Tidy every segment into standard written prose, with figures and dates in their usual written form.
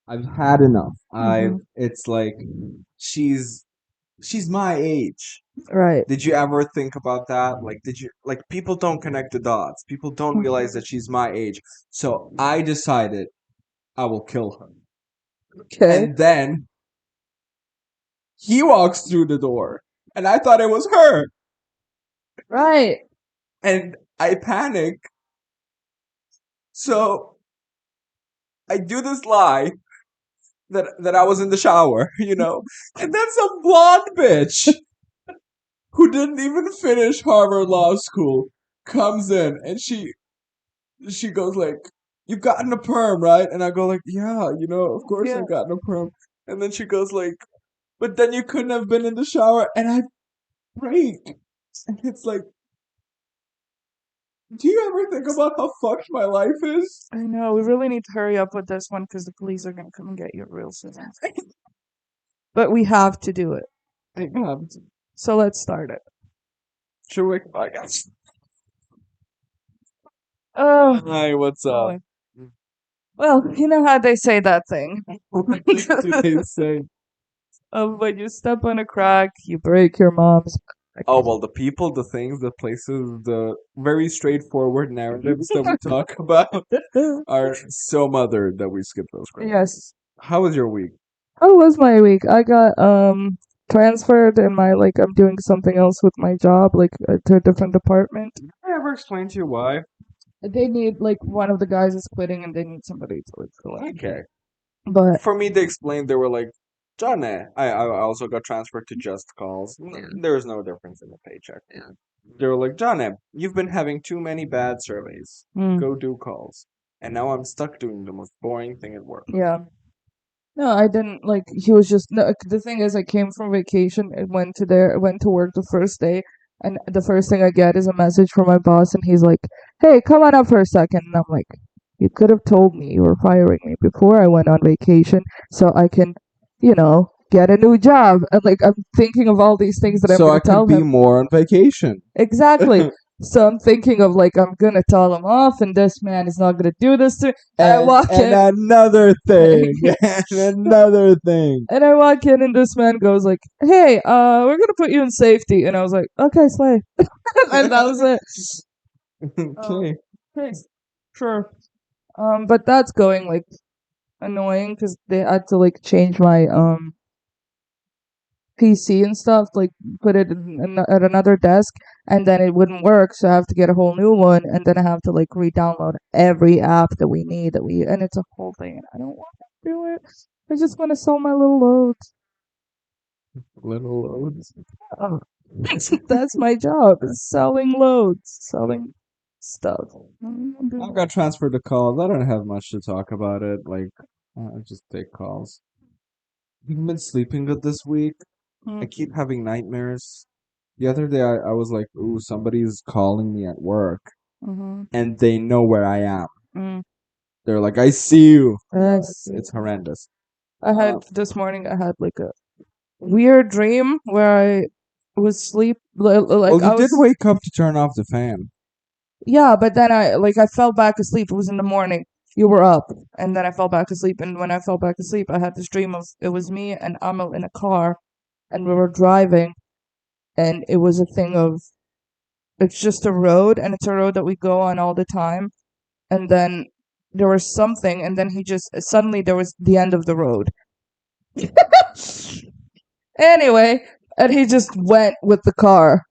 I've had enough. Mhm. It's like she's she's my age. Right. Did you ever think about that? Like, did you like people don't connect the dots. People don't realize that she's my age. So I decided I will kill her. Okay. And then he walks through the door, and I thought it was her. Right. And I panic. So I do this lie that I was in the shower, and then some blonde bitch who didn't even finish Harvard Law School comes in, and she goes like, "You've gotten a perm, right?" And I go like, "Yeah, of course Yeah. I've gotten a perm." And then she goes like, "But then you couldn't have been in the shower," and I break. And it's like, do you ever think about how fucked my life is? I know. We really need to hurry up with this one because the police are gonna come and get you real soon. But we have to do it. I have to. So let's start it. Should we? I guess. Oh, Hi, what's up? boy. Well, you know how they say that thing. What do they say? When you step on a crack, you break your mom's back. Oh, well, the people, the things, the places, the very straightforward narratives that we talk about are so mothered that we skip those crap. Yes. How was your week? How was my week? I got transferred and I'm doing something else with my job, to a different department. Did I ever explain to you why? They need one of the guys is quitting and they need somebody to fill in. Okay. But For me, they explained, they were like, Johnny, I also got transferred to Just Calls. There is no difference in the paycheck. They were like, Johnny, you've been having too many bad surveys. mm, Go do calls. And now I'm stuck doing the most boring thing at work. yeah. No, I didn't he was just no, the thing is I came from vacation and went to work the first day and the first thing I get is a message from my boss and he's like, "Hey, come on up for a second." And I'm like, "You could have told me you were firing me before I went on vacation so I can, get a new job." And I'm thinking of all these things that I'm So gonna I tell could be him. more on vacation. Exactly. So I'm thinking of I'm gonna tell him off and this man is not gonna do this to me. And I And walk and in another thing. And another thing. And I walk in and this man goes like, "Hey, we're gonna put you in safety." And I was like, "Okay, slay." And that was it. Um, Okay. okay, sure. But that's going annoying because they had to change my PC and stuff, put it at another desk, and then it wouldn't work, so I have to get a whole new one, and then I have to re-download every app that we need and it's a whole thing, and I don't want to do it. I just want to sell my little loads. Little loads. Oh, that's my job, is selling loads, selling stuff. I got transferred to calls. I don't have much to talk about it. Like, I just take calls. I've been sleeping good this week. I keep having nightmares. The other day, I was like, ooh, somebody's calling me at work, Mm-hmm. and they know where I am. Mm. They're like, I see you. Yes. It's horrendous. I had this morning. I had a weird dream where I was sleep Well, you I did was wake up to turn off the fan. yeah, but then I fell back asleep. It was in the morning. You were up, and then I fell back asleep. And when I fell back asleep, I had this dream of it was me and Amel in a car, and we were driving, and it was a thing of it's just a road, and it's a road that we go on all the time. And then there was something, and then he just suddenly there was the end of the road. Anyway, and he just went with the car.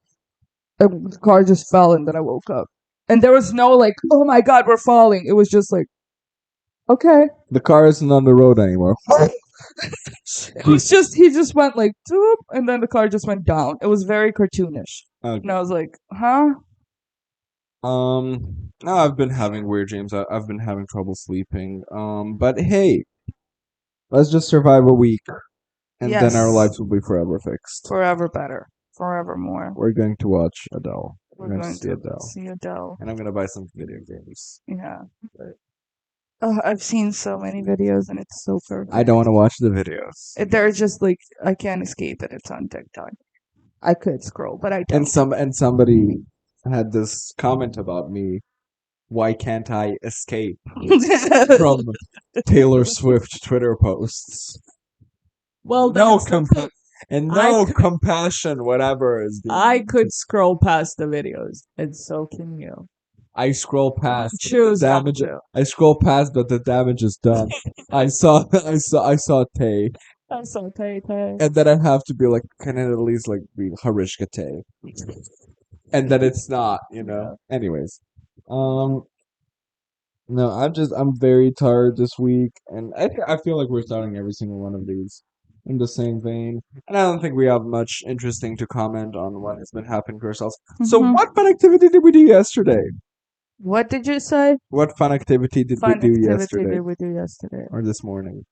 And the car just fell, and then I woke up. And there was no oh my god, we're falling. It was just okay. The car isn't on the road anymore. It was just he just went doop, and then the car just went down. It was very cartoonish, and I was like, huh? No, I've been having weird dreams. I've been having trouble sleeping. But hey, let's just survive a week, and then our Yes, lives will be forever fixed. forever better, forever more. We're going to watch Adele. We're We're going to going see to Adele, see Adele. and I'm gonna buy some video games. Yeah. I've seen so many videos, and it's so perfect. I don't want to watch the videos. They're just I can't escape it. It's on TikTok. I could scroll, but I don't. And somebody had this comment about me Why can't I escape from Taylor Swift Twitter posts? Well, No that's something I could- compassion, whatever is being. I could scroll past the videos, and so can you. I scroll past Choose not damage. to. I scroll past, but the damage is done. I saw Tay, That's so Tay. and then I have to be like, can it at least like be Harishka Tay? And then it's not, you know. Anyways, no, I'm very tired this week, and I feel like we're starting every single one of these in the same vein, and I don't think we have much interesting to comment on what has been happening to ourselves. So, Mhm. what fun activity did we do yesterday? What did you say? What fun activity did Fun we do activity yesterday did we do yesterday? or this morning?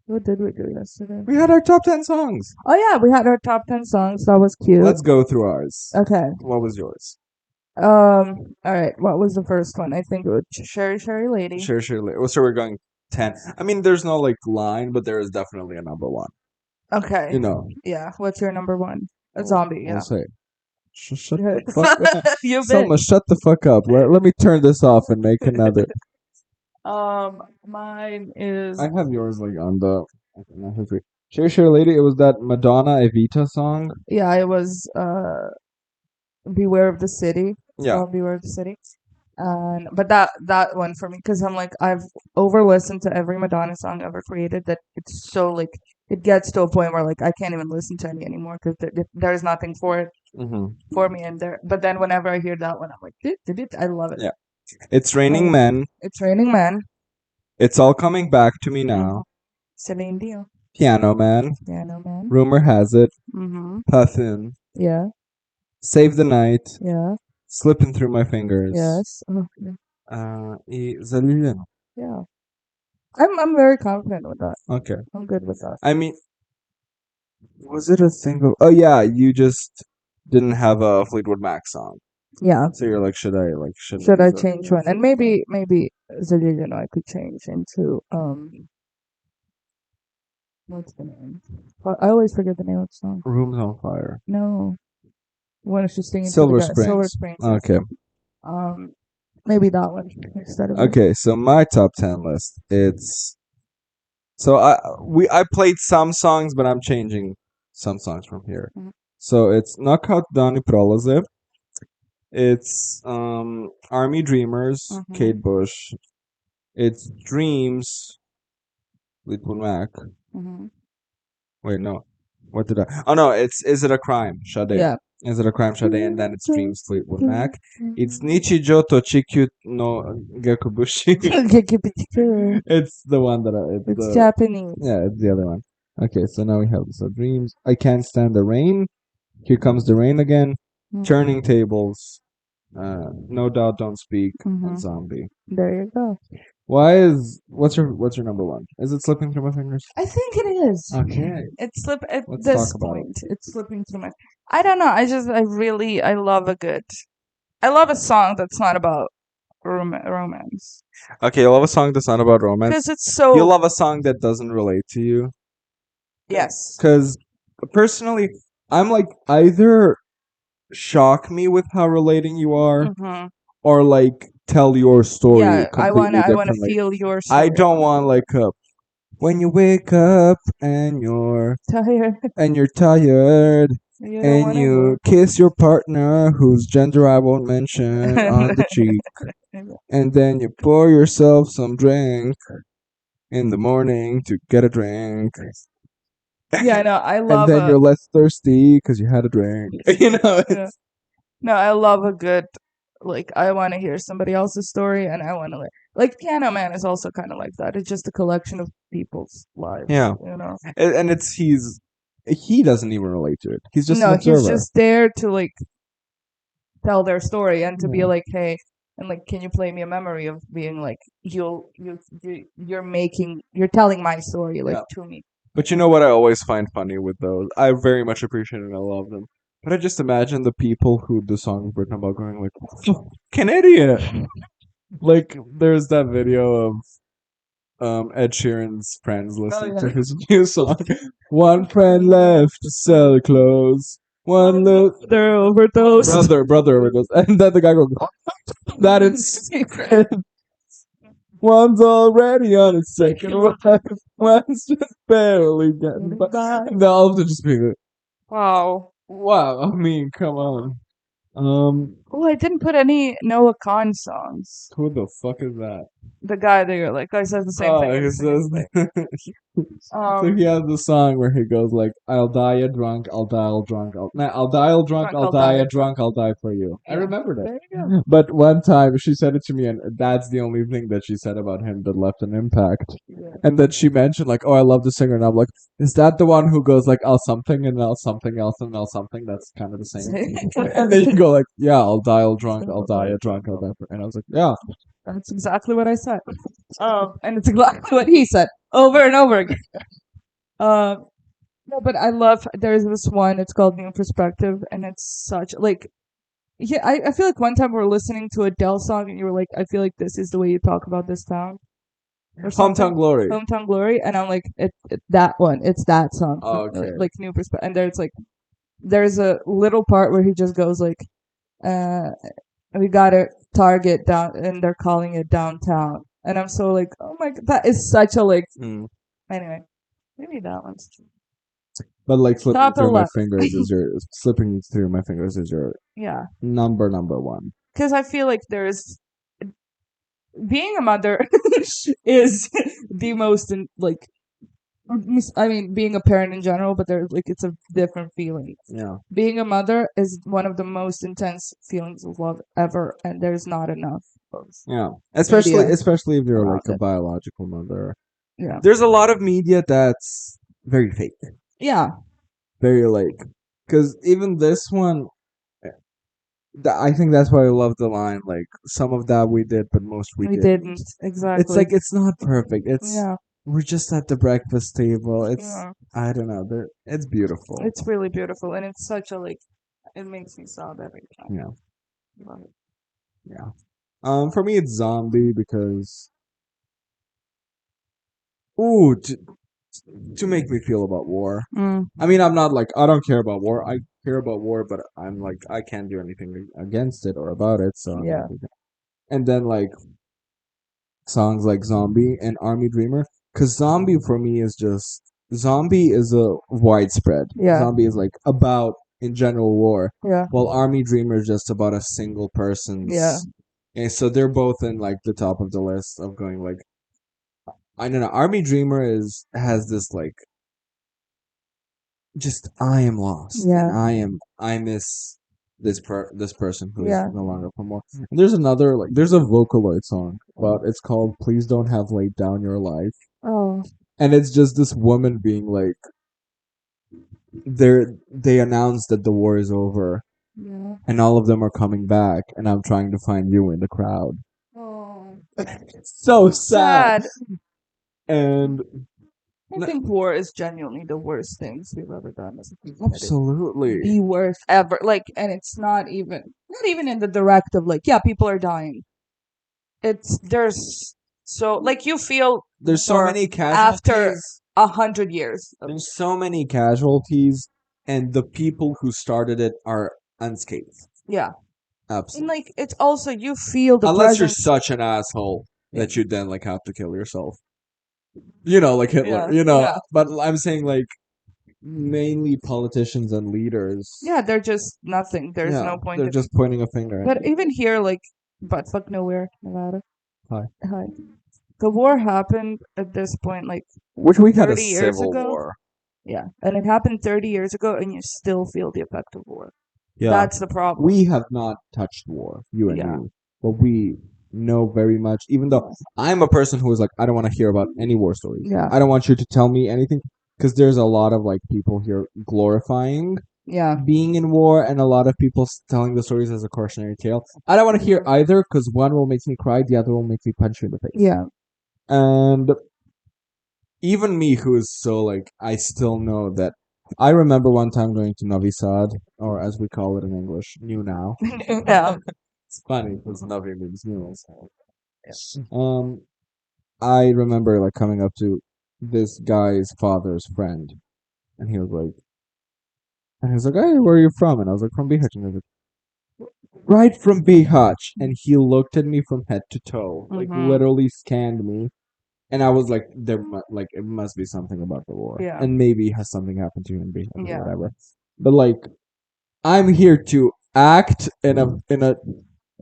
What did we do yesterday? We had our top 10 songs. Oh yeah, we had our top 10 songs. That was cute. Let's go through ours. Okay. What was yours? All right. What was the first one? I think it was Sherry Lady. Sure. Well, so we're going 10. I mean, there's no like line, but there is definitely a number one. Okay. You know. Yeah. What's your number one? A zombie. Yeah. We'll say. Shut the fuck up. You Selma, shut the fuck up. Let me turn this off and make another. Mine is. I have yours like on the. Sure, lady. It was that Madonna Evita song. Yeah, it was Beware of the City. Yeah. Beware of the City. But that one for me, because I'm like, I've over listened to every Madonna song ever created, that it's so like it gets to a point where like I can't even listen to any anymore because there's nothing for it for me in there. But then whenever I hear that one, I'm like, I love it. Yeah. It's Raining Men. It's Raining Men. It's All Coming Back to Me Now. Celine Dion. Piano Man. Piano Man. Rumor Has It. Mm-hmm. Puffin. Yeah. Save the Night. Yeah. Slipping Through My Fingers. Yes. Oh, yeah. I Zaluleno. Yeah. I'm very confident with that. Okay. I'm good with that. I mean, was it a single? Oh yeah, you just didn't have a Fleetwood Mac song. Yeah. So you're like, should I change one? And maybe Zaluleno I could change into what's the name? I always forget the name of the song. Rooms on Fire. No. When it's just singing Silver to the Springs. Silver Springs. Okay. Maybe that one instead of Okay, so my top 10 list. It's so I played some songs, but I'm changing some songs from here. Mhm. So it's Knockout Dani Prolaze. It's Army Dreamers, Mhm. Kate Bush. It's Dreams, Fleetwood Mac. Mhm. Wait, no. What did I? Oh no, it's Is It a Crime, Sade. Yeah. Is It a Crime, Sade, and then it's Dreams, Fleetwood Mac. It's Nichijou to Chikyu no Gekubushi. It's the one that It's Japanese. Yeah, it's the other one. Okay, so now we have so Dreams. I Can't Stand the Rain. Here Comes the Rain Again. Mhm. Turning Tables. No Doubt Don't Speak. Mhm. And Zombie. There you go. What's your number one? Is it Slipping Through My Fingers? I think it is. Okay. It's at Let's this talk about it. point. It's slipping through my. I don't know. I love I love a song that's not about romance. Okay, you love a song that's not about romance. Because it's so. You love a song that doesn't relate to you. Yes. Because personally, I'm like, either shock me with how relating you are, Mhm. or like tell your story. Yeah, I wanna differently. feel your story. I don't want like when you wake up and you're tired. tired You don't and wanna you kiss your partner whose gender I won't mention on the cheek, and then you pour yourself some drink in the morning to get a drink. Yeah, I know. I love. And then you're less thirsty because you had a drink. You know. Yeah. No, I love a good. Like, I want to hear somebody else's story, and I want to like Piano Man is also kind of like that. It's just a collection of people's lives. Yeah. You know. And he doesn't even relate to it. He's just an No, observer. he's just there to like tell their story and to be Yeah. like, hey, and like, can you play me a memory of being like you're telling my story like Yeah. to me. But you know what I always find funny with those? I very much appreciate it and I love them. But I just imagine the people who the song is written about going like, fucking idiot. Like, there's that video of Ed Sheeran's friends listening to his new song. One friend left to sell clothes. One look, They're overdose. brother overdose, and then the guy goes, "That is one's already on his second wife, one's just barely getting by." And all of them just being like, Wow. "Wow, I mean, come on." Oh, I didn't put any Noah Khan songs. Who the fuck is that? The guy that you're like, I said the same thing. He every single says. day. So he has the song where he goes like, "I'll die a drunk, I'll die a drunk, I'll die a drunk, I'll die a drunk, I'll die for you." I Yeah. remembered it. There you go. But one time she said it to me, and that's the only thing that she said about him that left an impact. Yeah. And then she mentioned like, "Oh, I love the singer," and I'm like, "Is that the one who goes like, I'll something and I'll something else and I'll something?" That's kind of the same. And then you go like, "Yeah, I'll die a drunk, I'll die a drunk, I'll die for," and I was like, "Yeah." That's exactly what I said. And it's exactly what he said over and over again. No, but I love. There's this one. It's called New Perspective, and it's such like. Yeah, I feel like one time we were listening to a Adele song, and you were like, "I feel like this is the way you talk about this town." Or something. Hometown Glory. Hometown Glory, and I'm like, that one. It's that song. Oh, okay. Like New Perspective, and there's a little part where he just goes like, we got a Target down, and they're calling it downtown, and I'm so like, oh my god, that is such a like. Mm. Anyway, maybe that one's true. But like slipping Top through my 11. fingers is your slipping through my fingers is your Yeah, number one. because I feel like there's being a mother is the most like. I mean, being a parent in general, but there's like it's a different feeling. Yeah. Being a mother is one of the most intense feelings of love ever, and there's not enough. Yeah. Especially Media especially if you're around like a it. biological mother. Yeah. There's a lot of media that's very fake. Yeah. Very like cuz even this one I think that's why I love the line like some of that we did but most we We didn't. didn't. Exactly. It's like it's not perfect. It's Yeah. we're just at the breakfast table. It's Yeah. I don't know. It's beautiful. It's really beautiful, and it's such a like. It makes me sob every time. Yeah. Love it. Yeah. For me, it's Zombie because ooh, to make me feel about war. Mm. I mean, I'm not like I don't care about war. I care about war, but I'm like I can't do anything against it or about it. So I'm Yeah. not doing- and then like songs like Zombie and Army Dreamer, because Zombie for me is just Zombie is a widespread. Yeah. Zombie is like about in general war, Yeah. while Army Dreamer is just about a single person's. Yeah. And so they're both in like the top of the list of going like I don't know. Army Dreamer has this like just I am lost. Yeah. And I miss this person who is Yeah. no longer from war. And there's another like there's a Vocaloid song about it's called Please Don't Have Laid Down Your Life. Oh. And it's just this woman being like they announced that the war is over Yeah. and all of them are coming back and I'm trying to find you in the crowd. Oh. It's so sad. Sad. And I think war is genuinely the worst things we've ever done as a people. absolutely. The worst ever. Like, and it's not even in the directive. Like, yeah, people are dying. There's so like you feel There's so war many casualties. after 100 years. There's so many casualties, and the people who started it are unscathed. Yeah, and Absolutely. like it's also you feel the Unless you're presence. such an asshole that you then like have to kill yourself. You know, like Hitler. Yeah, You know, yeah. but I'm saying like mainly politicians and leaders. Yeah, they're just nothing. There's Yeah, no point. they're just pointing a finger. At But you. even here, like, but fuck nowhere, Nevada. Hi. Hi. The war happened at this point, like Which we had a 30 years civil ago. war. Yeah, and it happened 30 years ago, and you still feel the effect of war. Yeah, That's the problem. we have not touched war, you and Yeah. me, but we know very much. Even though I'm a person who is like, I don't want to hear about any war stories. Yeah. I don't want you to tell me anything because there's a lot of like people here glorifying Yeah. being in war, and a lot of people telling the stories as a cautionary tale. I don't want to hear either because one will make me cry, the other will make me punch you in the face. Yeah. And even me, who is so like, I still know that. I remember one time going to Novi Sad, or as we call it in English, New Now. Yeah. It's funny because Novi means new. So. I remember like coming up to this guy's father's friend, and he was like, And he's like, "Hey, where are you from?" And I was like, "From Bihać." And he was like, "Right from Bihać." And he looked at me from head to toe, like Mhm. literally scanned me. And I was like, like it must be something about the war, Yeah. and maybe has something happened to you in Bihać Yeah. or whatever. But like, I'm here to act in a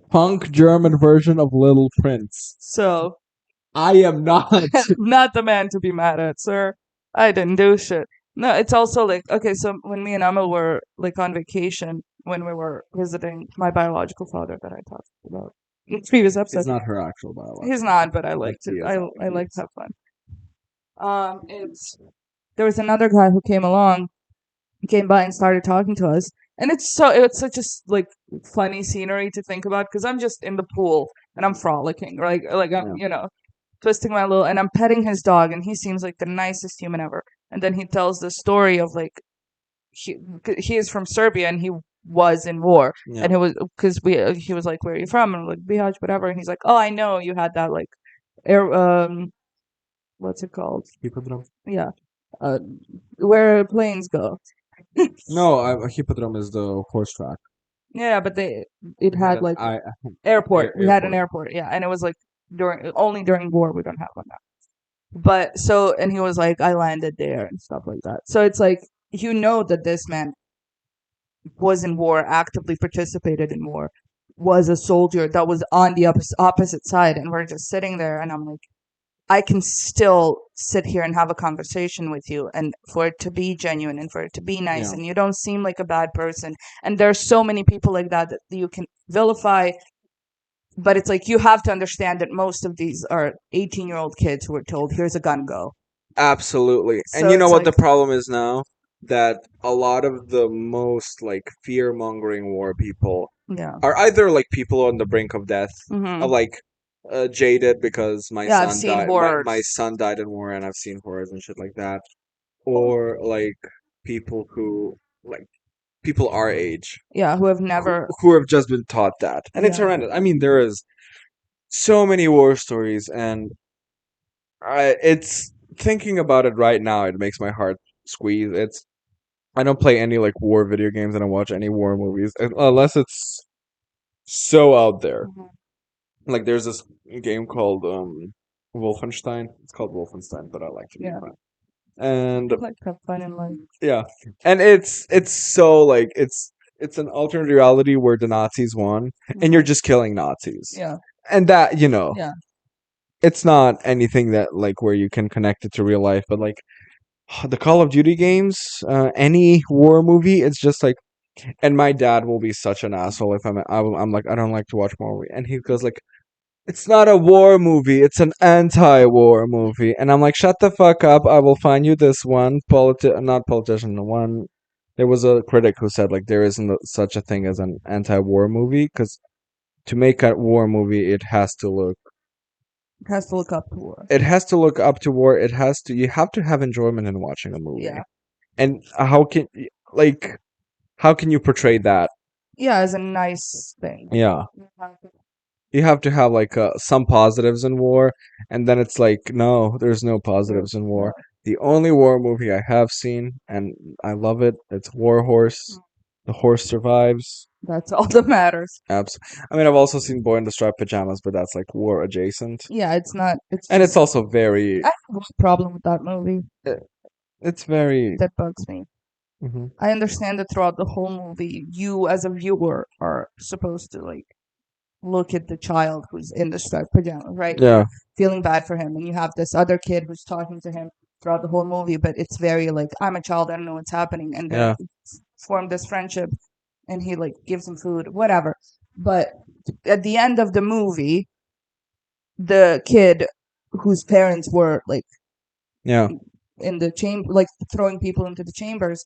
punk German version of Little Prince. So, I am not. not the man to be mad at, sir. I didn't do shit. No, it's also like, okay, so when me and Emma were like on vacation, when we were visiting my biological father that I talked about in the previous episode. It's not her actual biology. He's not, but I like He to. is not, I he like is. to have fun. It's there was another guy who came along, came by and started talking to us, and it's such a like funny scenery to think about because I'm just in the pool and I'm frolicking, like I'm twisting my little and I'm petting his dog and he seems like the nicest human ever. And then he tells the story of like he is from Serbia and he was in war Yeah. and it was because he was like, where are you from? And I'm like, Bihać, whatever. And he's like, oh, I know you had that like air what's it called? Hippodrome. Yeah, uh, where planes go. No, Hippodrome is the horse track. Yeah, but it had like airport. We had an airport, yeah, and it was like only during war we don't have one now. But so and he was like, I landed there and stuff like that. So it's like that this man was in war, actively participated in war, was a soldier that was on the opposite side, and we're just sitting there, and I'm like, I can still sit here and have a conversation with you, and for it to be genuine and for it to be nice, Yeah. and you don't seem like a bad person. And there's so many people like that you can vilify, but it's like you have to understand that most of these are 18-year-old kids who are told, "Here's a gun, go." Absolutely. So And you know it's what the like, problem is now? That a lot of the most like fear mongering war people yeah, are either like people on the brink of death, hmm of like jaded because yeah, I've seen my horrors. son died in war and I've seen horrors and shit like that, or like people who like people our age Yeah, who have never. who have just been taught that, and it's Yeah. horrendous. I mean, there is so many war stories, and it's thinking about it right now. It makes my heart squeeze. I don't play any like war video games. I don't watch any war movies unless it's so out there. Mhm. Like there's this game called Wolfenstein. It's called Wolfenstein, but I like to be Yeah. fun. And Like have fun in life. yeah, and it's so like it's an alternate reality where the Nazis won, and you're just killing Nazis. Yeah. And that Yeah. it's not anything that like where you can connect it to real life, but like the Call of Duty games, any war movie, it's just like. And my dad will be such an asshole if I'm like I don't like to watch war movie, and he goes like, it's not a war movie, it's an anti-war movie, and I'm like, shut the fuck up. I will find you this one not politician, one. There was a critic who said like there isn't such a thing as an anti-war movie because to make a war movie, Has to look up to war. it has to look up to war. You have to have enjoyment in watching a movie. Yeah. And how can you portray that? Yeah, as a nice thing. Yeah. You have to have like some positives in war, and then it's like no, there's no positives in war. The only war movie I have seen, and I love it, it's War Horse. The horse survives. That's all that matters. I mean, I've also seen Boy in the Striped Pajamas, but that's like war adjacent, Yeah, it's not. It's and it's just, also very. I have a problem with that movie. It's very. That bugs me. Mhm. I understand that throughout the whole movie, you as a viewer are supposed to like look at the child who's in the striped pajamas, right? Yeah. Feeling bad for him, and you have this other kid who's talking to him throughout the whole movie, but it's very like, I'm a child, I don't know what's happening, and Yeah. they form this friendship, and he like gives him food, whatever. But at the end of the movie, the kid whose parents were like Yeah. in the chamber, like throwing people into the chambers,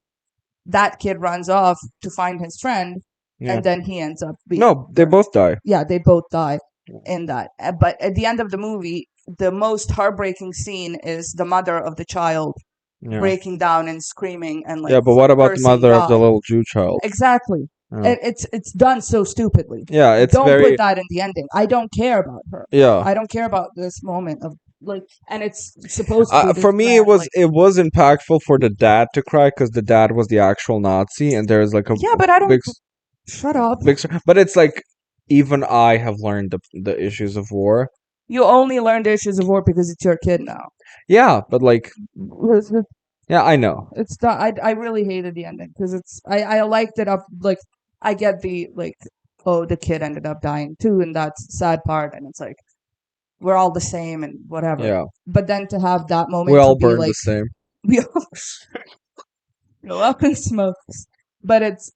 that kid runs off to find his friend, Yeah. and then he ends up being. No, they both die. Yeah, they both die in that. But at the end of the movie, the most heartbreaking scene is the mother of the child Yeah. breaking down and screaming and like. Yeah, but what about the cursing mother of the God. little Jew child? Exactly. Yeah. And it's done so stupidly. Yeah, it's Don't very. put that in the ending. I don't care about her. Yeah. I don't care about this moment of like, and it's supposed to be this For me, grand, like, it was impactful for the dad to cry because the dad was the actual Nazi, and there's like a yeah, but I don't. big, Shut up. but it's like even I have learned the issues of war. You only learn the issues of war because it's your kid now. Yeah, but like, It's yeah, I know. it's not. I really hated the ending because it's. I liked it up like I get the like, oh, the kid ended up dying too, and that's the sad part, and it's like we're all the same and whatever. Yeah, But then to have that moment we to all be burn the like same. we all go up in smokes, but it's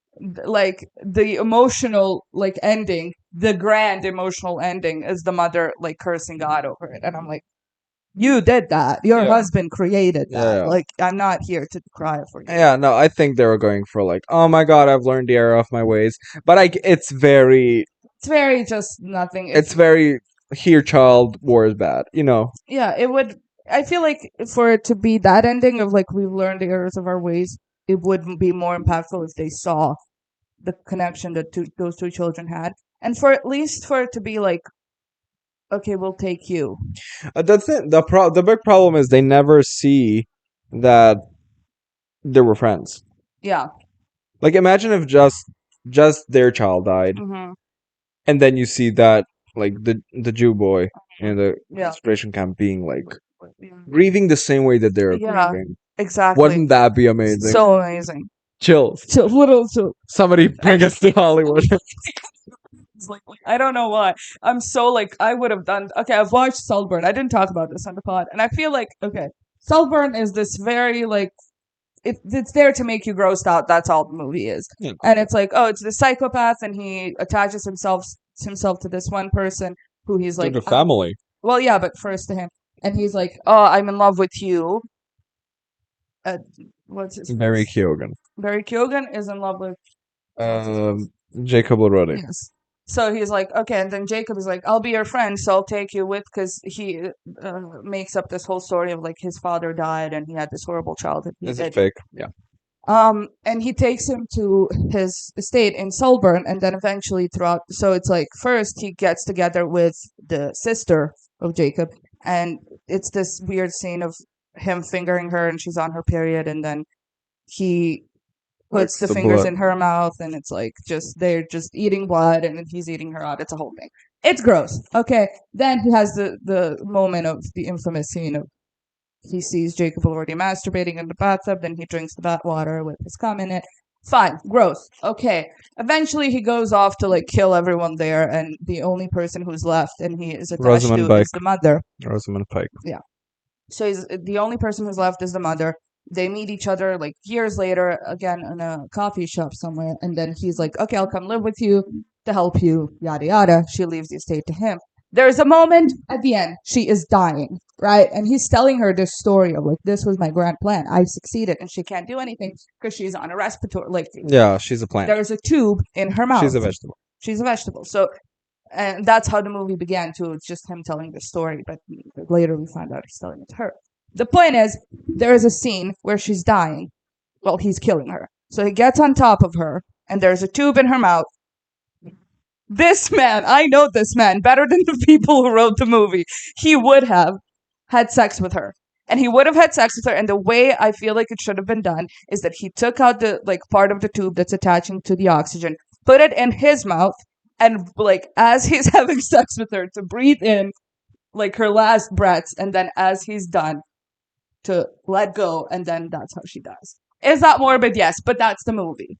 like the emotional like ending, the grand emotional ending is the mother like cursing God over it, and I'm like, you did that. Your Yeah. husband created that. Yeah. Like, I'm not here to cry for you. Yeah, no, I think they were going for like, oh my god, I've learned the error of my ways. But it's very, It's very just nothing. it's very, here, child, war is bad. You know. Yeah, it would. I feel like for it to be that ending of like we've learned the errors of our ways, it would be more impactful if they saw the connection that those two children had, and for at least for it to be like, okay, we'll take you. The big problem is they never see that they were friends. Yeah. Like, imagine if just their child died, Mm-hmm. and then you see that like the Jew boy in the Yeah. concentration camp being like grieving the same way that they're Yeah. grieving. Exactly. Wouldn't that be amazing? So amazing. Chills. So little. So Somebody bring us to Hollywood. it's like I don't know why. I'm so like I would have done. Okay, I've watched Saltburn. I didn't talk about this on the pod, and I feel like okay, Saltburn is this very like it's there to make you grossed out. That's all the movie is, Yeah. and it's like oh, it's the psychopath, and he attaches himself to this one person who he's like the family. well, yeah, but first to him, and he's like oh, I'm in love with you. What's his Barry face? Keoghan. Barry Keoghan is in love with Jacob Elordi. yes. So he's like, okay, and then Jacob is like, I'll be your friend, so I'll take you with, because he makes up this whole story of like his father died and he had this horrible childhood. Is it fake? Yeah. And he takes him to his estate in Selburn, and then eventually throughout. So it's like first he gets together with the sister of Jacob, and it's this weird scene of him fingering her, and she's on her period, and then he puts Like the the fingers blood. in her mouth, and it's like they're just eating blood, and he's eating her out. It's a whole thing. It's gross. Okay, then he has the moment of the infamous scene of he sees Jacob already masturbating in the bathtub, then he drinks the bath water with his cum in it. Fine, gross. Okay. Eventually he goes off to like kill everyone there, and the only person who's left and he is attached Rosamund to Pike. is the mother. Rosamund Pike. So he's the only person who's left is the mother. They meet each other like years later, again in a coffee shop somewhere, and then he's like, "Okay, I'll come live with you to help you." Yada yada. She leaves the estate to him. There's a moment at the end. She is dying, right? And he's telling her this story of like, "This was my grand plan. I succeeded," and she can't do anything because she's on a respiratory. Like, Yeah, she's a plant. there's a tube in her mouth. She's a vegetable. She's a vegetable. So, and that's how the movie began too. It's just him telling the story, but later we find out he's telling it to her. The point is, there is a scene where she's dying while he's killing her. So he gets on top of her, and there's a tube in her mouth. This man, I know this man better than the people who wrote the movie. He would have had sex with her. And he would have had sex with her, and the way I feel like it should have been done is that he took out the like part of the tube that's attaching to the oxygen, put it in his mouth, and like as he's having sex with her to breathe in like her last breaths, and then as he's done to let go, and then that's how she dies. Is that morbid? Yes, but that's the movie.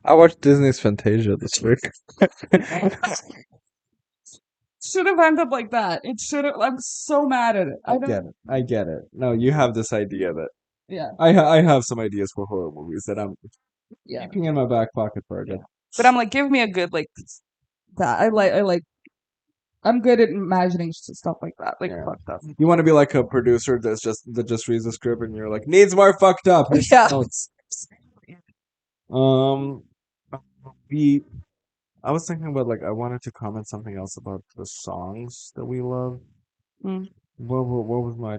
I watched Disney's Fantasia this week. Should have ended like that. It should have. I'm so mad at it. I get it. No, you have this idea that Yeah, I have some ideas for horror movies that I'm yeah. keeping in my back pocket for a bit. But I'm like, give me a good like that. I like. I'm good at imagining stuff like that, like Yeah. fucked up. You want to be like a producer that just reads the script and you're like needs more fucked up. Here's Yeah. some notes. Um, I was thinking about like I wanted to comment something else about the songs that we love. Mm. What was my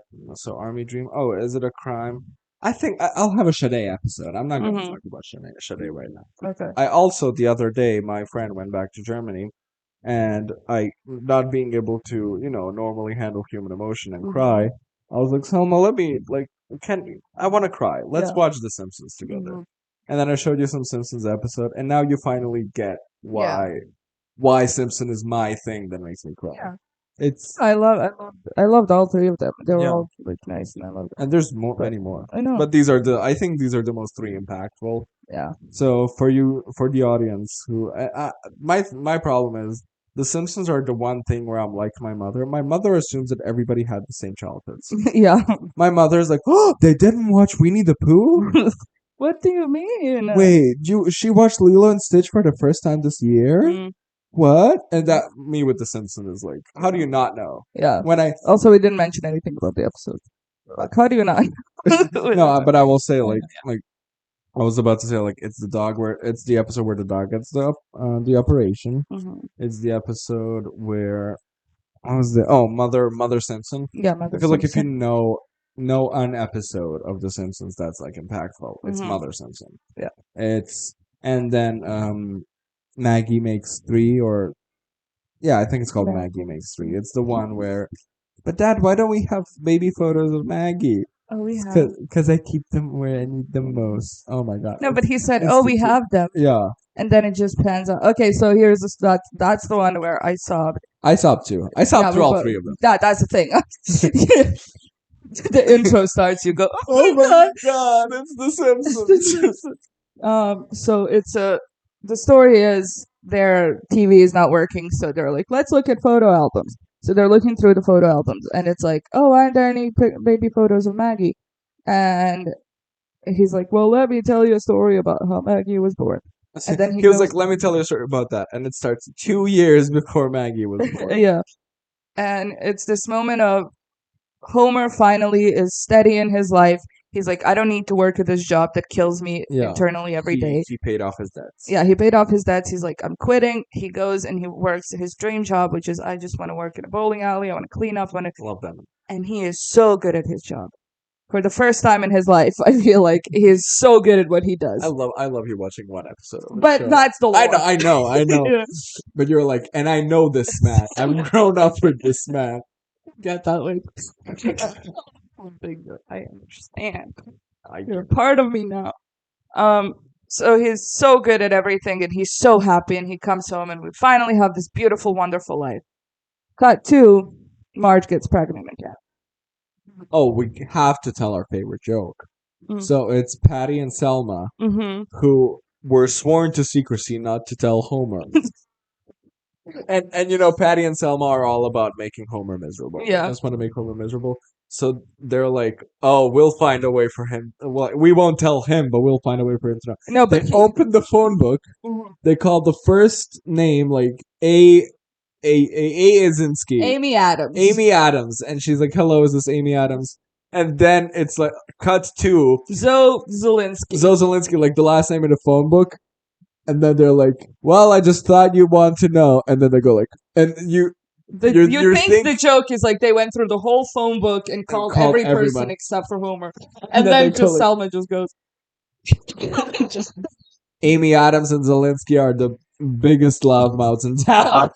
Army Dream? Oh, is it a crime? I think I'll have a Sade episode. I'm not going to Mhm. talk about Sade right now. Okay. I also the other day my friend went back to Germany, and I not being able to, normally handle human emotion and Mhm. cry. I was like, Selma, let me I want to cry. Let's Yeah. watch The Simpsons together. Mhm. And then I showed you some Simpsons episode, and now you finally get Yeah. why Simpson is my thing that makes me cry. Yeah. It's I loved all three of them. They were Yeah. all like nice, and I loved them. and there's But many more. I know. But I think these are the most three impactful. Yeah. So for the audience who, my problem is the Simpsons are the one thing where I'm like my mother. My mother assumes that everybody had the same childhoods. Yeah. My mother's like, oh, they didn't watch Winnie the Pooh. What do you mean? Wait, she watched Lilo and Stitch for the first time this year? Mm, What? And that me with the Simpsons is like, how do you not know? yeah. When I Also, we didn't mention anything about the episode. Like, how do you not? no, but I will say like I was about to say like it's the episode where the dog gets the operation. Mhm. It's the episode where what was Mother Simpson. Yeah, I Mother feel like if you Simpson. know an episode of The Simpsons that's like impactful, it's Mhm. Mother Simpson. Yeah. It's and then Maggie Makes Three, or yeah, I think it's called Maggie Makes Three. It's the one where, but Dad, why don't we have baby photos of Maggie? Oh, we have. Because I keep them where I need them most. Oh my god. No, but he said, It's "Oh, the we two- have them," Yeah, and then it just pans out. Okay, so here's that's the one where I sobbed. I sobbed too. I sobbed through all three of them. That's the thing. The intro starts. You go, Oh my god, it's The Simpsons. So it's the story is their TV is not working, so they're like, let's look at photo albums. So they're looking through the photo albums, and it's like, oh, aren't there any baby photos of Maggie? And he's like, well, let me tell you a story about how Maggie was born. And then he was goes- like, "Let me tell you a story about that," and it starts 2 years before Maggie was born. Yeah. And it's this moment of Homer finally is steady in his life. He's like, I don't need to work at this job that kills me Yeah. internally every day. He paid off his debts. Yeah, he paid off his debts. He's like, I'm quitting. He goes and he works his dream job, which is I just want to work in a bowling alley. I want to clean up. Love them. And he is so good at his job. For the first time in his life, I feel like he is so good at what he does. I love you watching one episode of the But show. that's the Lord. I know. Yeah. But you're like, and I know this man. I've grown up with this man. Get that way. I understand. You're a part of me now. So he's so good at everything, and he's so happy, and he comes home, and we finally have this beautiful, wonderful life. Cut to Marge gets pregnant again. Oh, we have to tell our favorite joke. Mm. So it's Patty and Selma Mm-hmm. who were sworn to secrecy not to tell Homer. and Patty and Selma are all about making Homer miserable. Yeah. They just want to make Homer miserable. So they're like, "Oh, we'll find a way for him. Well, we won't tell him, but we'll find a way for him to know." No, They but open the phone book. They call the first name like A Azinski. Amy Adams. Amy Adams, and she's like, "Hello, is this Amy Adams?" And then it's like cut to Zoe Zelensky. Zoe Zelensky, like the last name in the phone book, and then they're like, "Well, I just thought you want to know," and then they go like, "And you." You think the joke is like they went through the whole phone book and called every person everybody. except for Homer, And and then then they go just like- Selma just goes. Amy Adams and Zelensky are the biggest loudmouths in town.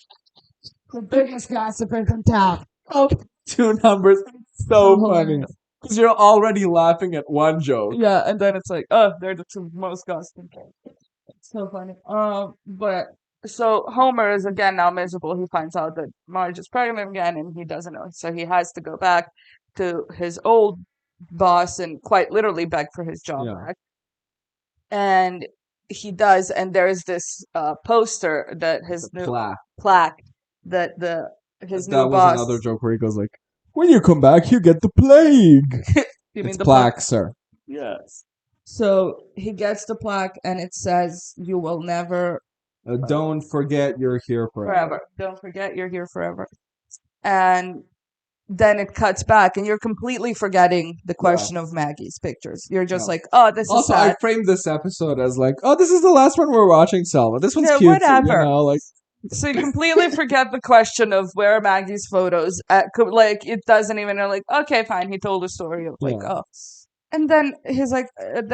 The biggest gossipers in town. Oh, Two numbers, so Oh, funny yeah. because you're already laughing at one joke. yeah, and then it's like, oh, they're the two most gossiping. It's so funny. But so Homer is again now miserable. He finds out that Marge is pregnant again, and he doesn't know. So he has to go back to his old boss and quite literally beg for his job Yeah. back. And he does, and there's this poster that his new plaque that his That new was boss. another joke where he goes like, "When you come back, you get the plague." You mean It's the plaque, sir. Yes. So he gets the plaque, and it says, "You will never Don't forget you're here forever. forever. Don't forget you're here forever." And then it cuts back, and you're completely forgetting the question of Maggie's pictures. You're just No. like, "Oh, this is Also, sad." I framed this episode as like, "Oh, this is the last one we're watching, Selma. This one's Yeah, cute." whatever. Like, So you completely forget the question of where are Maggie's photos. Like it doesn't even. You're like, okay, fine. He told a story of like, Yeah. oh, And then he's like, what's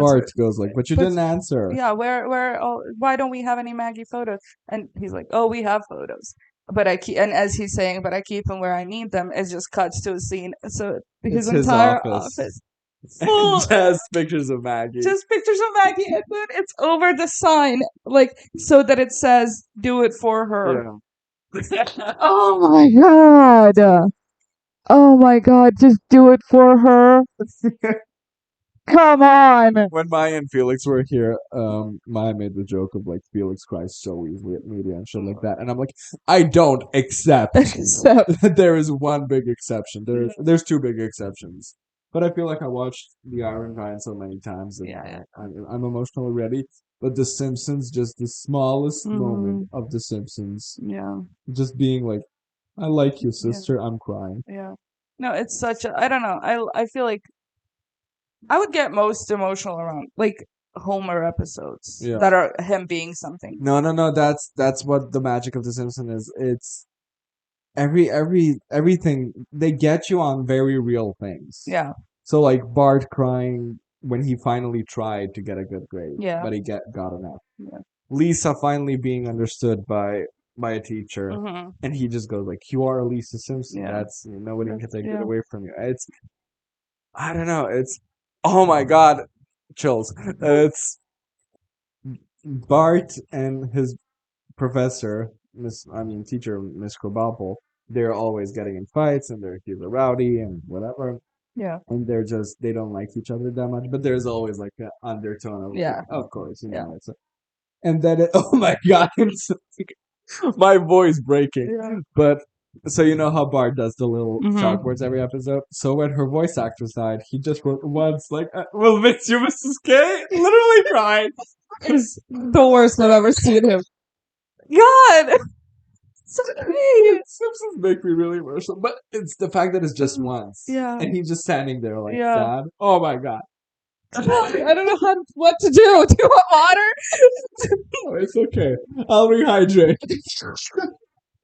Bart it? goes like, "But you But didn't answer." yeah, why don't we have any Maggie photos? And he's like, oh, we have photos. But I keep, and as he's saying, but I keep them where I need them. It just cuts to a scene. So his It's his entire office. office full, Just pictures of Maggie. just pictures of Maggie, and then it's over the sign, like so that it says, "Do it for her." Yeah. Oh my god! Oh my god! Just do it for her. Come on. When Maya and Felix were here, Maya made the joke of like Felix cries so easily at media and shit like that, and I'm like, I don't accept Except, that there is one big exception. There's two big exceptions, but I feel like I watched The Iron Giant so many times that yeah. I'm emotionally ready. But The Simpsons, just the smallest moment Mhm. of The Simpsons, Yeah. just being like, I like you, Yeah. sister. I'm crying. Yeah. No, it's such a, I don't know. I feel like I would get most emotional around like Homer episodes Yeah. that are him being something. No. That's what the magic of The Simpsons is. It's everything they get you on very real things. Yeah. So like Bart crying when he finally tried to get a good grade, Yeah. but he got an F. Yeah. Lisa finally being understood by a teacher, Mm-hmm. and he just goes like, "You are Lisa Simpson. Yeah. That's nobody can take it Yeah. away from you." It's I don't know. It's oh my god, chills. It's Bart and his professor, teacher, Miss Krabappel, they're always getting in fights and he's a rowdy and whatever. Yeah. And they don't like each other that much, but there's always like an undertone of, Yeah. of course, Yeah. it's and then oh my god, my voice breaking. Yeah. But so you know how Bart does the little Mhm. chalkboards every episode. So when her voice actress died, he just wrote once like, "We'll miss you, Mrs. K." Literally crying. It's the worst I've ever seen him. God! So great! Simpsons make me really emotional, but it's the fact that it's just once. Yeah. And he's just standing there like Yeah. sad. Oh my god. I don't know what to do. Do you want water? Oh, it's okay. I'll rehydrate.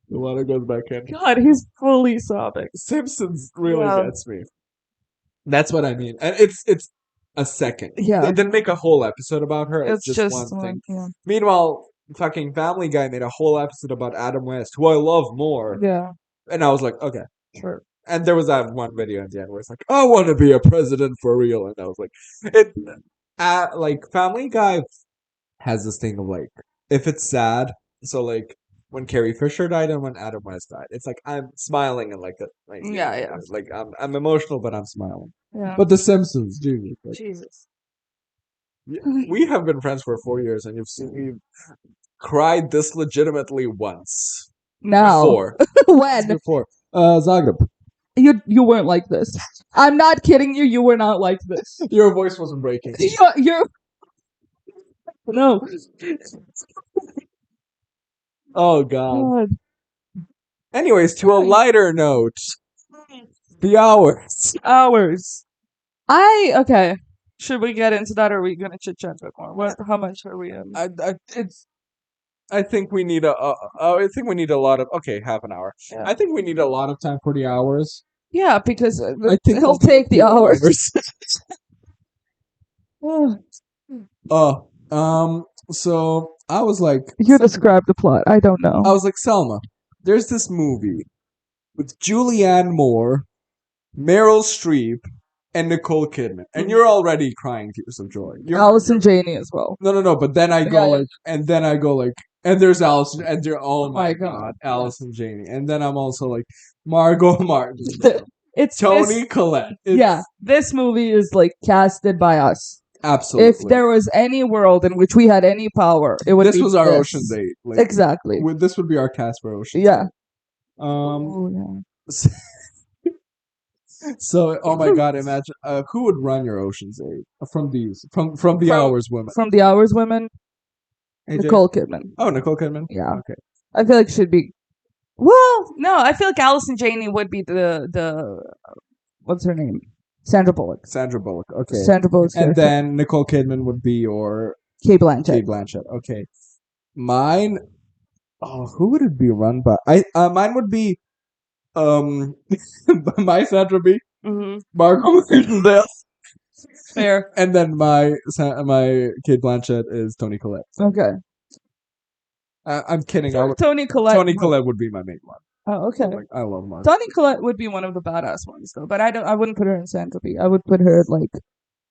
The water goes back in. God, he's fully sobbing. Simpsons really Yeah. gets me. That's what I mean. And it's a second. Yeah. They didn't make a whole episode about her. It's just one thing. Yeah. Meanwhile, fucking Family Guy made a whole episode about Adam West, who I love more. Yeah. And I was like, okay. Sure. And there was that one video at the end where it's like, I want to be a president for real. And I was like, like Family Guy has this thing of like, if it's sad, so like when Carrie Fisher died and when Adam West died, it's like I'm smiling and like, Yeah. like I'm emotional, but I'm smiling. Yeah. But The Simpsons, dude, like, Jesus. we have been friends for 4 years, and you've seen me cried this legitimately once Now. before. When? Before Zagreb. You weren't like this. I'm not kidding you. You were not like this. Your voice wasn't breaking. You're no. Oh god. God. Anyways, to a lighter note, the hours. Hours. Okay. Should we get into that, or are we gonna chit chat a bit more? What? How much are we in? I think we need I think we need a lot of half an hour. Yeah. I think we need a lot of time for the hours. Yeah, because I think he'll take the hours. So I was like, You describe the plot. I don't know. I was like, Selma, there's this movie with Julianne Moore, Meryl Streep, and Nicole Kidman, and you're already crying tears of joy. Allison Janney as well. No. But then I go Yeah. like, and then I go like, and there's Allison, and they're oh my my god, God. Allison Janney, and then I'm also like Margot Martin, It's Tony this, Collette. yeah, this movie is like casted by us. Absolutely. If there was any world in which we had any power, it would. This be was our this. Ocean's 8. Like, Exactly. This would be our cast for Ocean's Yeah. 8. Oh, So, oh my god, imagine who would run your Ocean's 8 from the From- Hours women. From the Hours Women, AJ? Nicole Kidman. Oh, Nicole Kidman. Yeah. Okay. I feel like she'd be. Well, no, I feel like Allison Janney would be the what's her name? Sandra Bullock. Sandra Bullock. Okay. Sandra Bullock's And character. then Nicole Kidman would be your Kate Blanchett. Kate Blanchett. Okay. Mine. Oh, who would it be run by? Mine would be my Sandra B. Mm-hmm. Margot Martindale. Fair. And then my Kate Blanchett is Toni Collette. Okay. I'm kidding. I would, Toni Collette. Toni Collette would be my main one. Oh, okay. Like, I love Margot. Toni Collette would be one of the badass ones, though. But I wouldn't put her in Santropy. I would put her like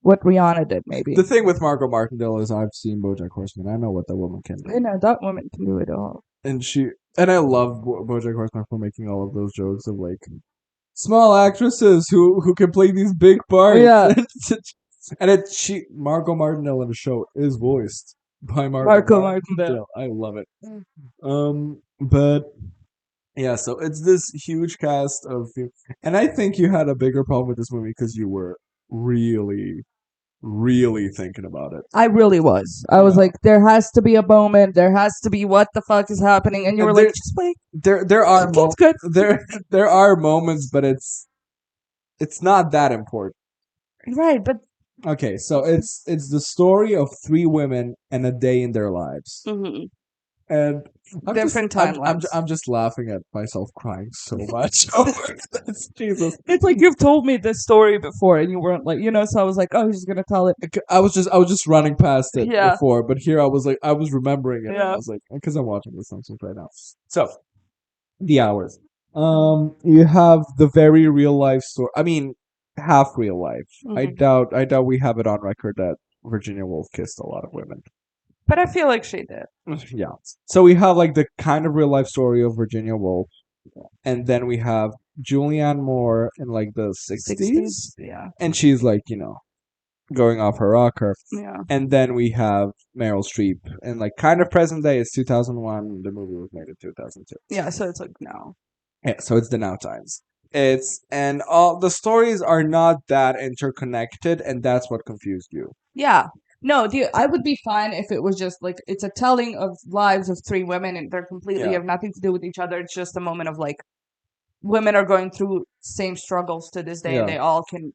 what Rihanna did, maybe. The thing with Margot Martindale is I've seen BoJack Horseman. I know what that woman can do. You know, that woman can do it all. And I love BoJack Horseman for making all of those jokes of like small actresses who can play these big parts. Yeah. And Margot Martindale in the show is voiced by Margot Martindale. I love it. But yeah, so it's this huge cast of, and I think you had a bigger problem with this movie because you were really, really thinking about it. I really was. I was Yeah. like, there has to be a moment. There has to be what the fuck is happening, and you And were like, just wait. There are It's good. there are moments, but it's not that important. Right, but Okay, so it's the story of three women and a day in their lives, and Different I'm timelines. just laughing at myself crying so much over this. Jesus, it's like you've told me this story before, and you weren't like, so I was like, oh, he's gonna tell it. I was just running past it Yeah. before, but here I was like, I was remembering it. And Yeah. I was like, because I'm watching The Simpsons right now. So, the hours. You have the very real life story. I mean, half real life. I Mhm. doubt we have it on record that Virginia Woolf kissed a lot of women. But I feel like she did. Yeah. So we have like the kind of real life story of Virginia Woolf, and then we have Julianne Moore in like the 60s, Yeah. and she's like, going off her rocker. Yeah. And then we have Meryl Streep, and like kind of present day. It's 2001. The movie was made in 2002. Yeah, so it's like, no. Yeah, so it's the now times. And all the stories are not that interconnected, and that's what confused you. Yeah. No, I would be fine if it was just like it's a telling of lives of three women and they're completely Yeah. have nothing to do with each other. It's just a moment of like women are going through same struggles to this day and Yeah. they all can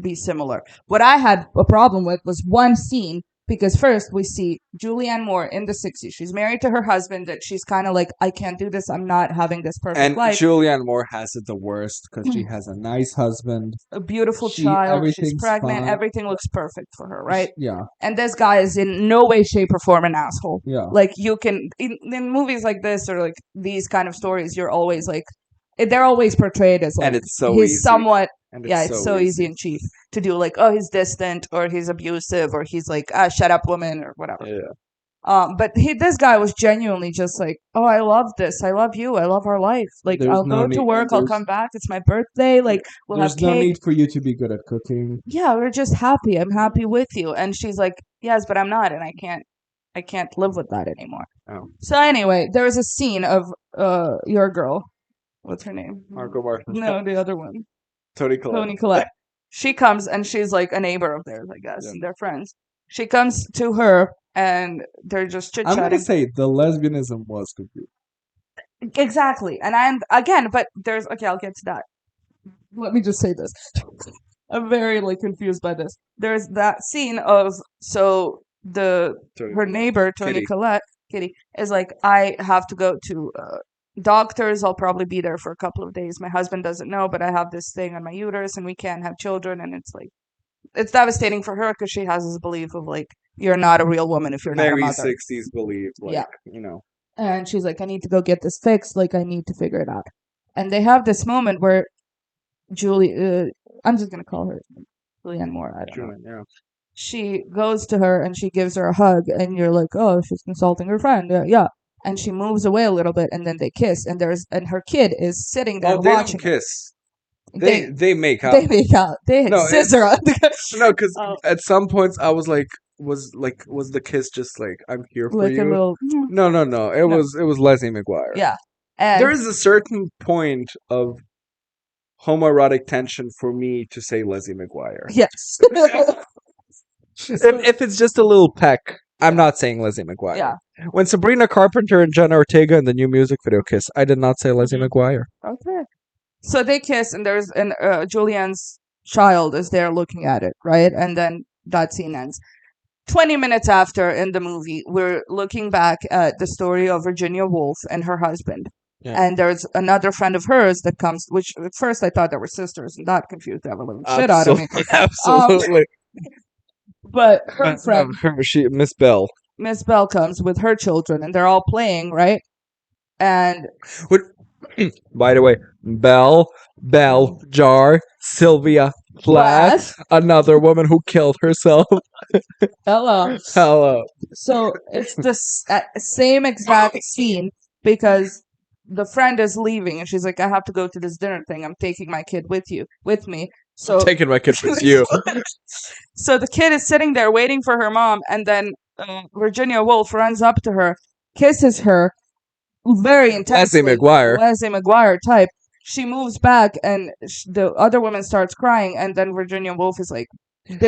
be similar. What I had a problem with was one scene because first we see Julianne Moore in the 60s. She's married to her husband that she's kind of like, I can't do this. I'm not having this perfect And life. Julianne Moore has it the worst because she has a nice husband. A beautiful child. She's everything's pregnant. fine. Everything looks perfect for her, right? Yeah. And this guy is in no way, shape, or form an asshole. Yeah. Like you can in movies like this or like these kind of stories, you're always like they're always portrayed as like And it's so he's easy. somewhat And it's so easy and cheap to do like, oh, he's distant or he's abusive or he's like, shut up, woman, or whatever. Yeah. But this guy was genuinely just like, oh, I love this. I love you. I love our life. Like, There's I'll no go need- to work. I'll there's- come back. It's my birthday. Like, we'll There's have no cake. need for you to be good at cooking. Yeah, we're just happy. I'm happy with you. And she's like, yes, but I'm not, and I can't live with that anymore. Oh. So anyway, there was a scene of your girl. What's her name? Margot Martin. No, the other one. Toni Collette. Toni Collette. She comes and she's like a neighbor of theirs, I guess, Yeah. and they're friends. She comes to her and they're just chit I'm gonna chatting. say the lesbianism was confused. Exactly. And I'll get to that. Let me just say this. I'm very like confused by this. There's that scene of her neighbor, Toni Kitty. Collette, Kitty, is like, I have to go to doctors. I'll probably be there for a couple of days. My husband doesn't know, but I have this thing on my uterus and we can't have children. And it's like, it's devastating for her because she has this belief of like, you're not a real woman if you're not a Very mother. 60s belief. Like, Yeah. And she's like, I need to go get this fixed. Like, I need to figure it out. And they have this moment where I'm just going to call her Julianne Moore. I don't know. Yeah. She goes to her and she gives her a hug. And you're like, oh, she's consulting her friend. Yeah. And she moves away a little bit and then they kiss. And her kid is sitting there Oh, they don't watching. kiss. They They make out. they make out. They No, scissor on No, because Oh. at some points I was like, was the kiss just like, I'm here for like you? a little. No. It No. was Leslie McGuire. Yeah. And There is a certain point of homoerotic tension for me to say Leslie McGuire. yes. If it's just a little peck, I'm not saying Leslie McGuire. Yeah. When Sabrina Carpenter and Jenna Ortega in the new music video kiss, I did not say Leslie McGuire. Okay. So they kiss, and Julianne's child is there looking at it, right? And then that scene ends. 20 minutes after in the movie, we're looking back at the story of Virginia Woolf and her husband. Yeah. And there's another friend of hers that comes, which at first I thought they were sisters, and that confused the ever living shit out of me. Absolutely. But her friend, Miss Bell. Miss Bell, comes with her children, and they're all playing, right? And What? By the way, Bell, Jar, Sylvia Plath, another woman who killed herself. Hello. Hello. So it's the same exact scene because the friend is leaving and she's like, I have to go to this dinner thing. I'm taking my kid with me. So Taking my kid with you. So the kid is sitting there waiting for her mom, and then Virginia Woolf runs up to her, kisses her, very intensely. Leslie McGuire type. She moves back, and the other woman starts crying, and then Virginia Woolf is like,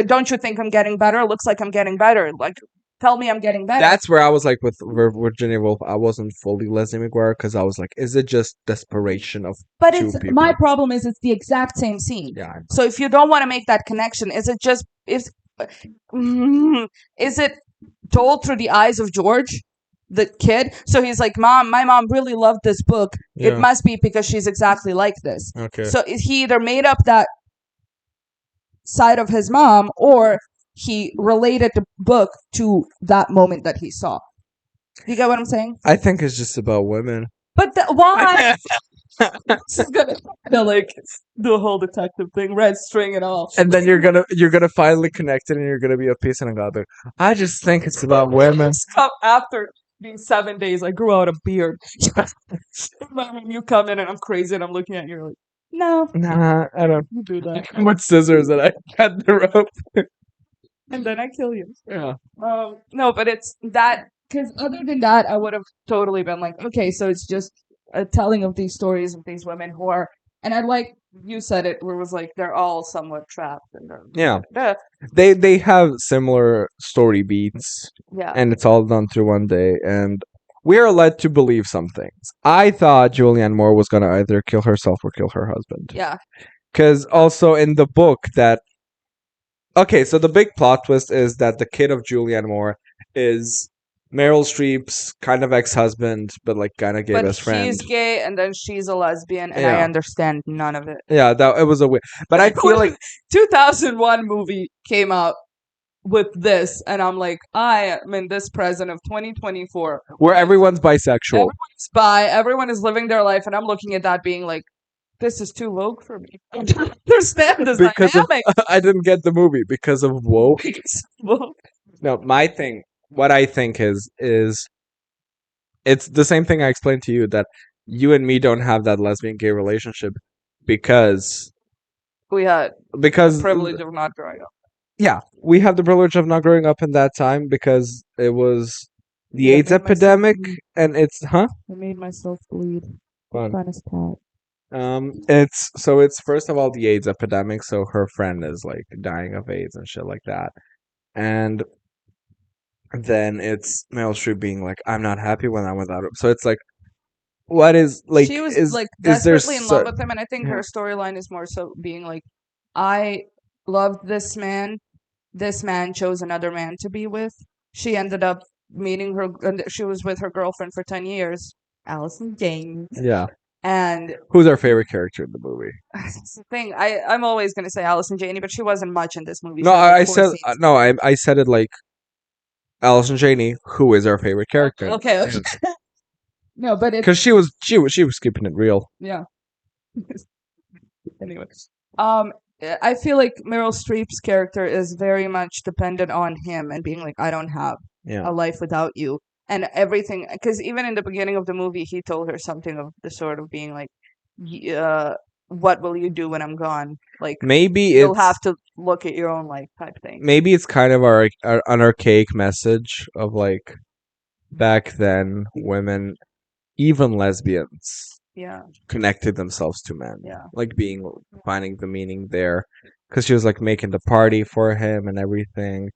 "Don't you think I'm getting better? Looks like I'm getting better. Like, tell me I'm getting better." That's where I was like with Virginia Woolf. I wasn't fully Leslie McGuire because I was like, is it just desperation of But two it's people? my problem is it's the exact same scene. Yeah. So if you don't want to make that connection, is it told through the eyes of George, the kid? So he's like, "Mom, my mom really loved this book. Yeah. It must be because she's exactly like this." Okay. So he either made up that side of his mom, or he related the book to that moment that he saw. You get what I'm saying? I think it's just about women. But why? She's gonna like do a whole detective thing, red string and all. And then you're gonna finally connect it, and you're gonna be a piece and God. I just think it's about women. Come after these 7 days, I grew out a beard. When you come in and I'm crazy and I'm looking at you, you're like, no, Nah, I don't. you do that. With scissors and I cut the rope. And then I kill you. Yeah. No, but it's that, because other than that, I would have totally been like, okay, so it's just a telling of these stories of these women who are, and I like you said it, where it was like they're all somewhat trapped and Yeah. yeah. They have similar story beats. Yeah. And it's all done through one day, and we are led to believe some things. I thought Julianne Moore was gonna either kill herself or kill her husband. Yeah. Because also in the book that. Okay, so the big plot twist is that the kid of Julianne Moore is Meryl Streep's kind of ex-husband, but like kind of gay best friend. He's gay, and then she's a lesbian, and I understand none of it. Yeah, it was a weird. But I feel like 2001 movie came out with this, and I'm like, I am in this present of 2024, where everyone's bisexual. Everyone's bi, everyone is living their life, and I'm looking at that being like, this is too woke for me. I don't understand this dynamic. I didn't get the movie because of woke. No, my thing, what I think is it's the same thing I explained to you, that you and me don't have that lesbian gay relationship because we had the privilege of not growing up. Yeah, we have the privilege of not growing up in that time because it was the AIDS epidemic, and it's I made myself bleed. Fun. Finest part. It's first of all the AIDS epidemic, so her friend is like dying of AIDS and shit like that, and then it's Meryl Streep being like, "I'm not happy when I'm without him." So it's like, what is like? She was is, like is there desperately in love with him, and I think her storyline is more so being like, I loved this man. This man chose another man to be with. She ended up meeting her. She was with her girlfriend for 10 years, Allison Jane. Yeah. And who's our favorite character in the movie? That's the thing. I'm always gonna say Allison Janney, but she wasn't much in this movie. No, I said no. I said it like Allison Janney, who is our favorite character. Okay. No, but because she was keeping it real. Yeah. Anyway, I feel like Meryl Streep's character is very much dependent on him and being like, I don't have a life without you. And everything, because even in the beginning of the movie, he told her something of the sort of being like, what will you do when I'm gone? Like, maybe you'll have to look at your own life type thing. Maybe it's kind of an archaic message of like, back then, women, even lesbians, connected themselves to men. Yeah. Like finding the meaning there. Because she was like making the party for him and everything.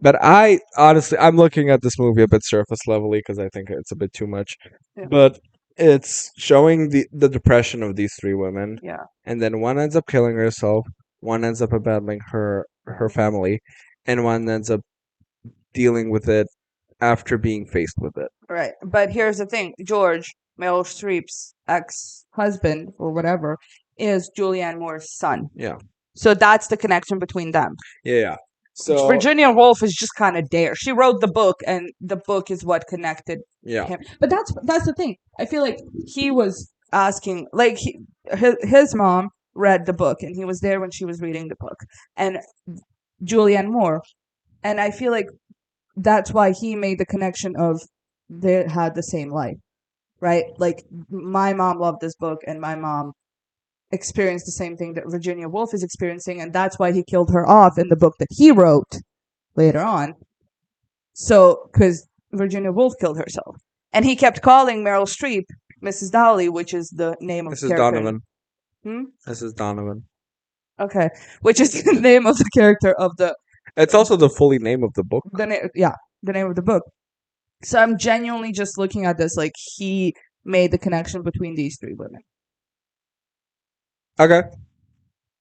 But I honestly, I'm looking at this movie a bit surface levelly because I think it's a bit too much. Yeah. But it's showing the depression of these three women. Yeah. And then one ends up killing herself. One ends up abandoning her family, and one ends up dealing with it after being faced with it. Right. But here's the thing: George, Meryl Streep's ex-husband or whatever, is Julianne Moore's son. Yeah. So that's the connection between them. Yeah. So Virginia Woolf is just kind of there. She wrote the book, and the book is what connected yeah, him. But that's the thing. I feel like he was asking, like his mom read the book, and he was there when she was reading the book, and Julianne Moore, and I feel like that's why he made the connection of they had the same life, right? Like my mom loved this book, and my mom experienced the same thing that Virginia Woolf is experiencing, and that's why he killed her off in the book that he wrote later on. So, because Virginia Woolf killed herself, and he kept calling Meryl Streep Mrs. Dowley, which is the name of the Mrs. character. Donovan. Hmm? Mrs. Donovan. Okay, which is the name of the character of It's also the fully name of the book. the name of the book. So I'm genuinely just looking at this like he made the connection between these three women. Okay.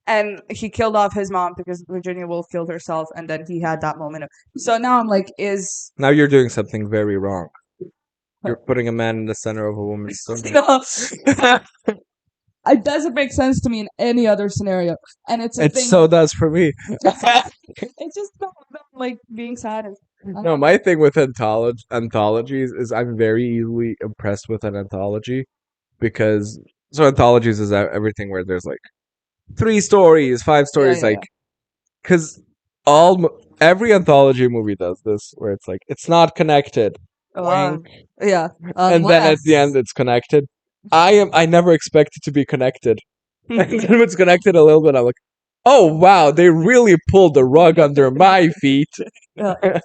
And he killed off his mom because Virginia Woolf killed herself, and then he had that moment of. So now I'm like, is Now you're doing something very wrong. You're putting a man in the center of a woman's stomach. it doesn't make sense to me in any other scenario, and it's a It thing. so does for me. It's just not like being sad. No, my thing with anthologies is I'm very easily impressed with an anthology because anthologies is everything where there's like 3 stories, 5 stories, yeah, like because every anthology movie does this where it's like it's not connected, wink, yeah. and then at the end it's connected. I never expect it to be connected, and then when it's connected a little bit, I'm like, oh wow, they really pulled the rug under my feet. Yeah.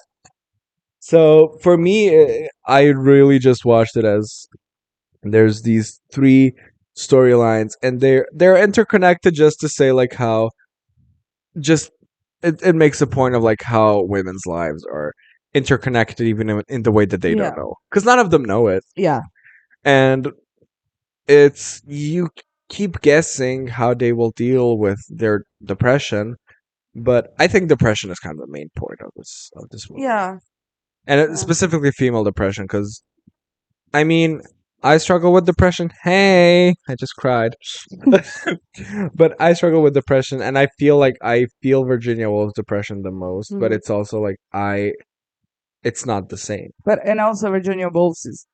So for me, I really just watched it as there's these 3 storylines, and they're interconnected just to say like how just it makes a point of like how women's lives are interconnected even in the way that they Yeah. don't know because none of them know it, Yeah. and it's you keep guessing how they will deal with their depression, but I think depression is kind of the main point of this movie. Yeah. And Yeah. specifically female depression, because I mean, I struggle with depression. Hey, I just cried. But I struggle with depression, and I feel like I feel Virginia Woolf's depression the most, but Mhm. it's also like it's not the same. But and also Virginia Woolf is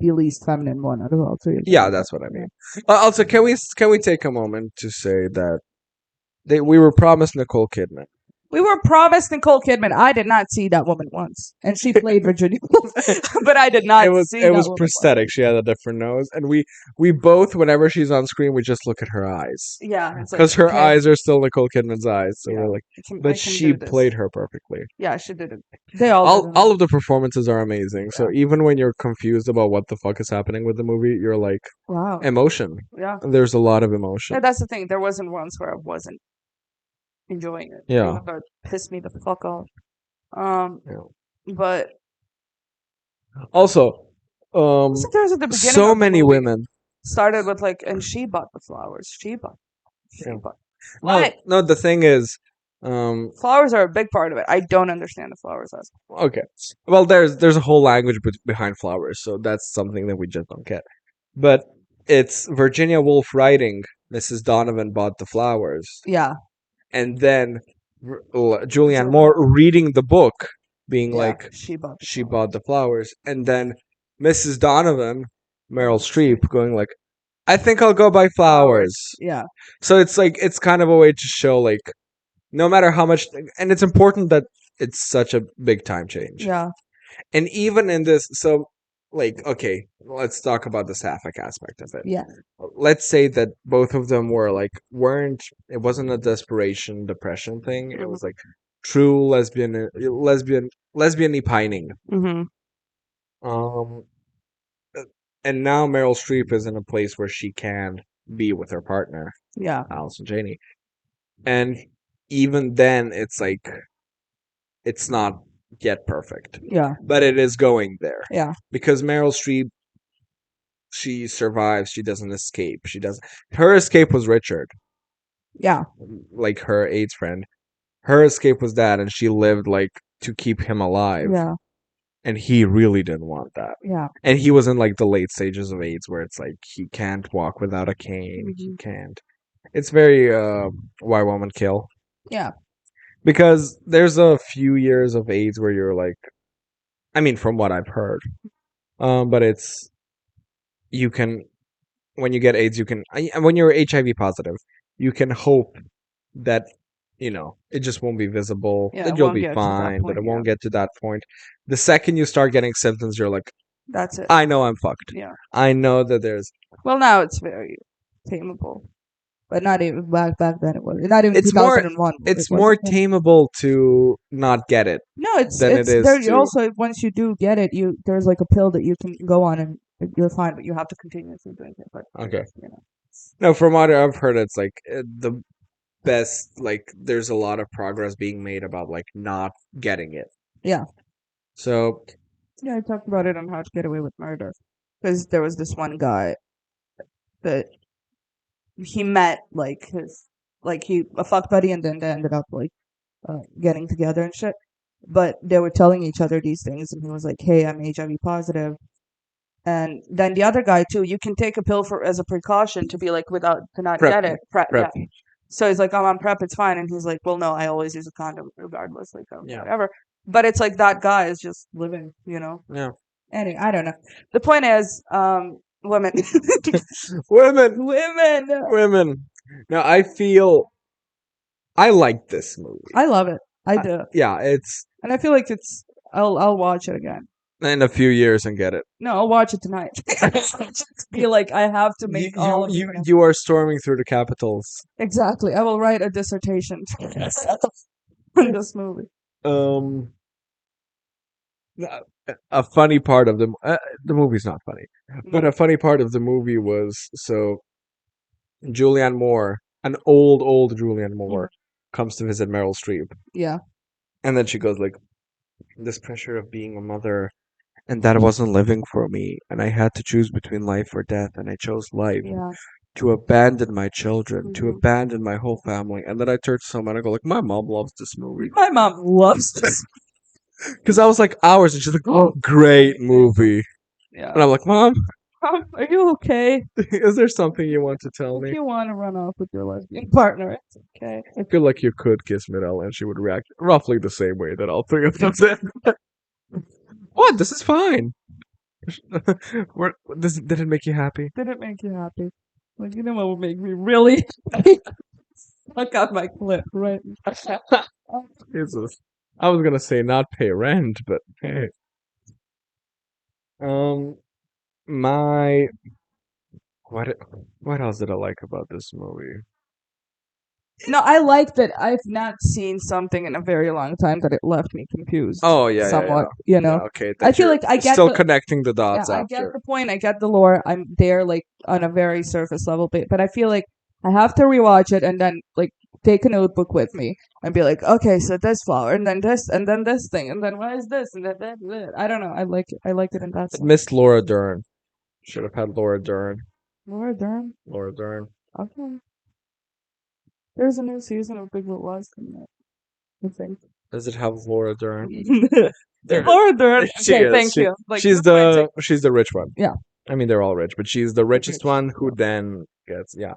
the least feminine one out of all three. Yeah, that's what I mean. Also, can we take a moment to say that we were promised Nicole Kidman? We were promised Nicole Kidman. I did not see that woman once, and she played Virginia Woolf, but I did not see that it was woman prosthetic. She had a different nose, and we both, whenever she's on screen, we just look at her eyes. Yeah, it's like, Because her okay, eyes are still Nicole Kidman's eyes, so Yeah. we're like, I can but she do this. played her perfectly. Yeah, she did it. They all did it. All of the performances are amazing. So even when you're confused about what the fuck is happening with the movie, you're like, Wow. emotion. Yeah. There's a lot of emotion. Yeah, that's the thing. There wasn't once where I wasn't enjoying it. Yeah. Even though it pissed me the fuck off. Yeah. But Also, there's at the beginning so of the many movie women. started with like, and she bought the flowers. She bought. Yeah. But No, the thing is, flowers are a big part of it. I don't understand the flowers aspect. okay. Well, there's a whole language behind flowers, so that's something that we just don't get. But it's Virginia Woolf writing Mrs. Donovan bought the flowers, Yeah. and then Julianne Moore reading the book, being Yeah, like, she bought. she bought the flowers, and then Mrs. Donovan, Meryl Streep, going like, I think I'll go buy flowers. Yeah. So it's like it's kind of a way to show like, no matter how much, and it's important that it's such a big time change. Yeah. And even in this, so like, okay, let's talk about the sapphic aspect of it. Yeah. Let's say that both of them it wasn't a desperation depression thing. It was like true lesbian pining. Mm-hmm. And now Meryl Streep is in a place where she can be with her partner, Yeah. Allison Janney. And even then, it's like, it's not yet perfect. Yeah. But it is going there. Yeah. Because Meryl Streep, she survives. She doesn't escape. Her escape was Richard. Yeah. Like her AIDS friend. Her escape was that, and she lived like to keep him alive. Yeah. And he really didn't want that. Yeah. And he was in like the late stages of AIDS where it's like he can't walk without a cane. He Mhm. can't. It's very Why Woman Kill. Yeah. Because there's a few years of AIDS where you're like, I mean, from what I've heard, but it's you can when you get AIDS, when you're HIV positive, you can hope that it just won't be visible, Yeah, that it you'll won't be get to that fine, that point. it Yeah, won't get to that point. The second you start getting symptoms, you're like, that's it. I know I'm fucked. Yeah. I know that there's. Well, now it's very tameable, but not even back then. It was not even It's more. 2001. It It's more wasn't. tameable to not get it No, than it it's is there. You to also, once you do get it, there's like a pill that you can go on and you're fine, but you have to continuously drink it. But okay. you know, No, from what I've heard, it's like the best. Like, there's a lot of progress being made about like not getting it. yeah, So yeah. I talked about it on How to Get Away with Murder because there was this one guy that he met he a fuck buddy, and then they ended up like getting together and shit. But they were telling each other these things, and he was like, "Hey, I'm HIV positive." And then the other guy too, you can take a pill for as a precaution to be like without to not prep, get it. Prep, prep. yeah. So he's like, "I'm on prep, it's fine." And he's like, "Well, no, I always use a condom regardless, like Yeah. whatever." But it's like that guy is just living, Yeah. Anyway, I don't know. The point is, women, Women. women. Now I feel I like this movie. I love it. I do, Yeah, it's and I feel like it's. I'll watch it again. in a few years and get it. No, I'll watch it tonight. Feel like I have to You make all of you, it. you are storming through the capitals. Exactly. I will write a dissertation on this movie. Um, a funny part of the movie's not funny, but a funny part of the movie was so Julianne Moore, an old Julianne Moore, comes to visit Meryl Streep, Yeah. and then she goes like, "This pressure of being a mother, and that wasn't living for me, and I had to choose between life or death, and I chose life." Yeah. To abandon my children, to Mhm. abandon my whole family. And then I turned to someone and I go like, my mom loves this movie. My mom loves this. Because I was like hours and she's like, oh, great movie. Yeah. And I'm like, Mom, Are you okay? is there something you want to tell If me? you want to run off with your lesbian partner, it's okay. I feel like you could kiss Midel and she would react roughly the same way that all three of them did. What? This is fine. Did it make you happy? Did it make you happy? Like, you know what would make me really happy? Suck out my clit, right? Jesus. I was gonna say not pay rent, but hey. My what what else did I like about this movie? No, I like that I've not seen something in a very long time that it left me confused. Oh yeah, somewhat, yeah. you know. Yeah, okay. I That feel you're like I get still the connecting the dots I get after. the point. I get the lore. I'm there like on a very surface level, but I feel like I have to rewatch it and then like take a notebook with me and be like, okay, so this flower and then this thing and then why is this and that. I don't know. I like it. I like it in that sense. Missed Laura Dern. Should have had Laura Dern. Laura Dern. Laura Dern. Okay. There's a new season of Big Little Lies coming out. I think. Does it have Laura Dern? Laura Dern. She Okay, is. thank you. Like, She's the rich one. Yeah. I mean, they're all rich, but she's the richest rich. one who Yeah. then gets. Yeah.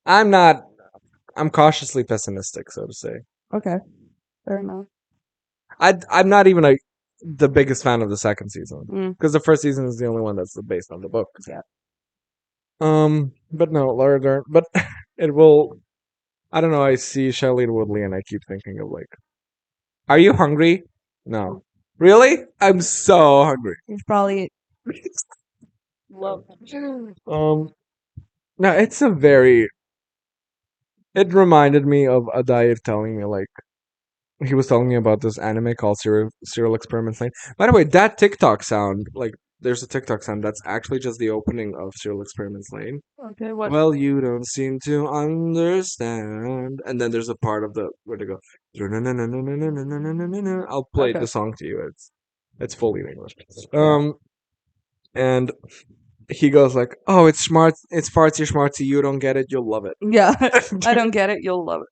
I'm cautiously pessimistic, so to say. Okay. Fair enough. I'm not even the biggest fan of the second season Mm. because the first season is the only one that's based on the book. Yeah. But no, Laura Dern. But it will. I don't know. I see Shailene Woodley, and I keep thinking of like, are you hungry? No, really? I'm so hungry. He's probably love. No, it's a very. It reminded me of Adair telling me like he was telling me about this anime called Serial Experiments Lane. By the way, that TikTok sound, like there's a TikTok sound that's actually just the opening of Serial Experiments Lane. Okay, what? Well, you don't seem to understand. And then there's a part of the where they go. I'll play Okay. the song to you. It's fully in English. Yeah. And he goes like, "Oh, it's smart. It's fartsy schmartsy. You don't get it. You'll love it." Yeah, I don't get it. You'll love it.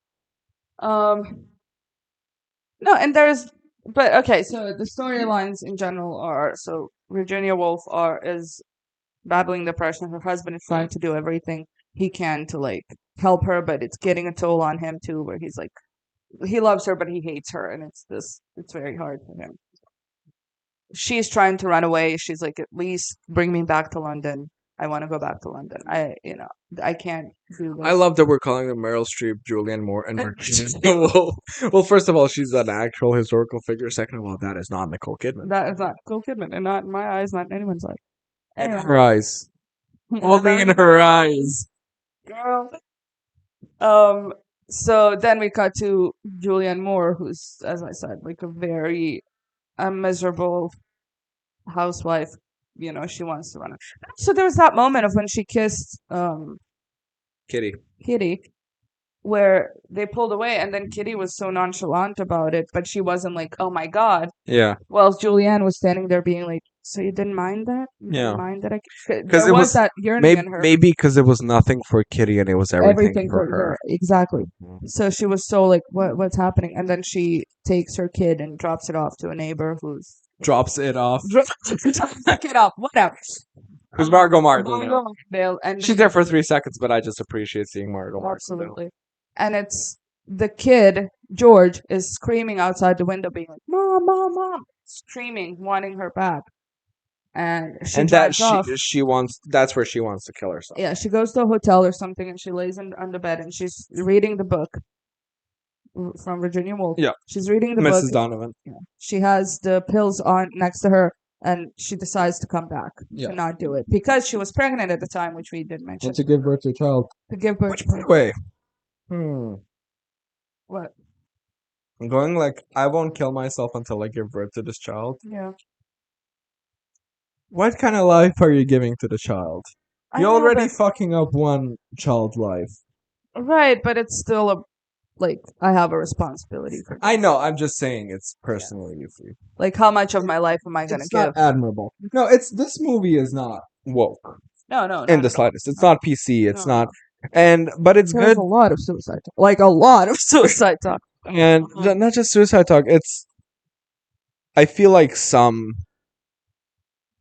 No, and but okay. So the storylines in general are so Virginia Woolf is battling depression. Her husband is trying to do everything he can to like help her, but it's getting a toll on him too, where he's like he loves her, but he hates her, and it's very hard for him. She's trying to run away. She's like, at least bring me back to London. I want to go back to London. I can't do I this. love that we're calling them Meryl Streep, Julianne Moore, and well, first of all, she's an actual historical figure. Second of all, that is not Nicole Kidman. That is not Nicole Kidman, and not in my eyes, not in anyone's eyes. In Anyway, her eyes. Only in her eyes. girl. So then we cut to Julianne Moore, who's, as I said, like a miserable housewife. She wants to run it. So there was that moment of when she kissed Kitty. Kitty, where they pulled away, and then Kitty was so nonchalant about it, but she wasn't like, "Oh my God." Yeah. Well, Julianne was standing there being like, "So you didn't mind that? You Yeah. didn't mind that I?" Because There it was was that yearning maybe in her. maybe because it was nothing for Kitty and it was everything for her. Exactly. Mhm. So she was so like, what's happening? And then she takes her kid and drops it off to a neighbor who's Drops it off. Pick it up, whatever. Who's Margot Martindale? Margot Martindale, and She's there for 3 seconds, but I just appreciate seeing Margot Martindale. absolutely. And it's the kid, George, is screaming outside the window, being like, "Mom, mom, mom!" Screaming, wanting her back. And she And that drives off. she wants. That's where she wants to kill herself. Yeah, she goes to a hotel or something, and she lays on the bed, and she's reading the book from Virginia Woolf. Yeah. She's reading the Mrs. book. Donovan. Yeah. She has the pills on next to her, and she decides to come back Yeah. to not do it because she was pregnant at the time, which we did mention. And to give birth to a child. To give birth. Which, by the way, What? I'm going like, I won't kill myself until I give birth to this child. Yeah. What kind of life are you giving to the child? I You're know, already but- fucking up one child's life. right, but it's still I have a responsibility for. I know. I'm just saying it's personally you feel. Like, how much of my life am I gonna It's give? not admirable. No, this movie is not woke No, in the not at all. slightest. It's not PC. It's No, not, but it's There's good. a lot of suicide talk. Like a lot of suicide talk. And not just suicide talk. It's. I feel like some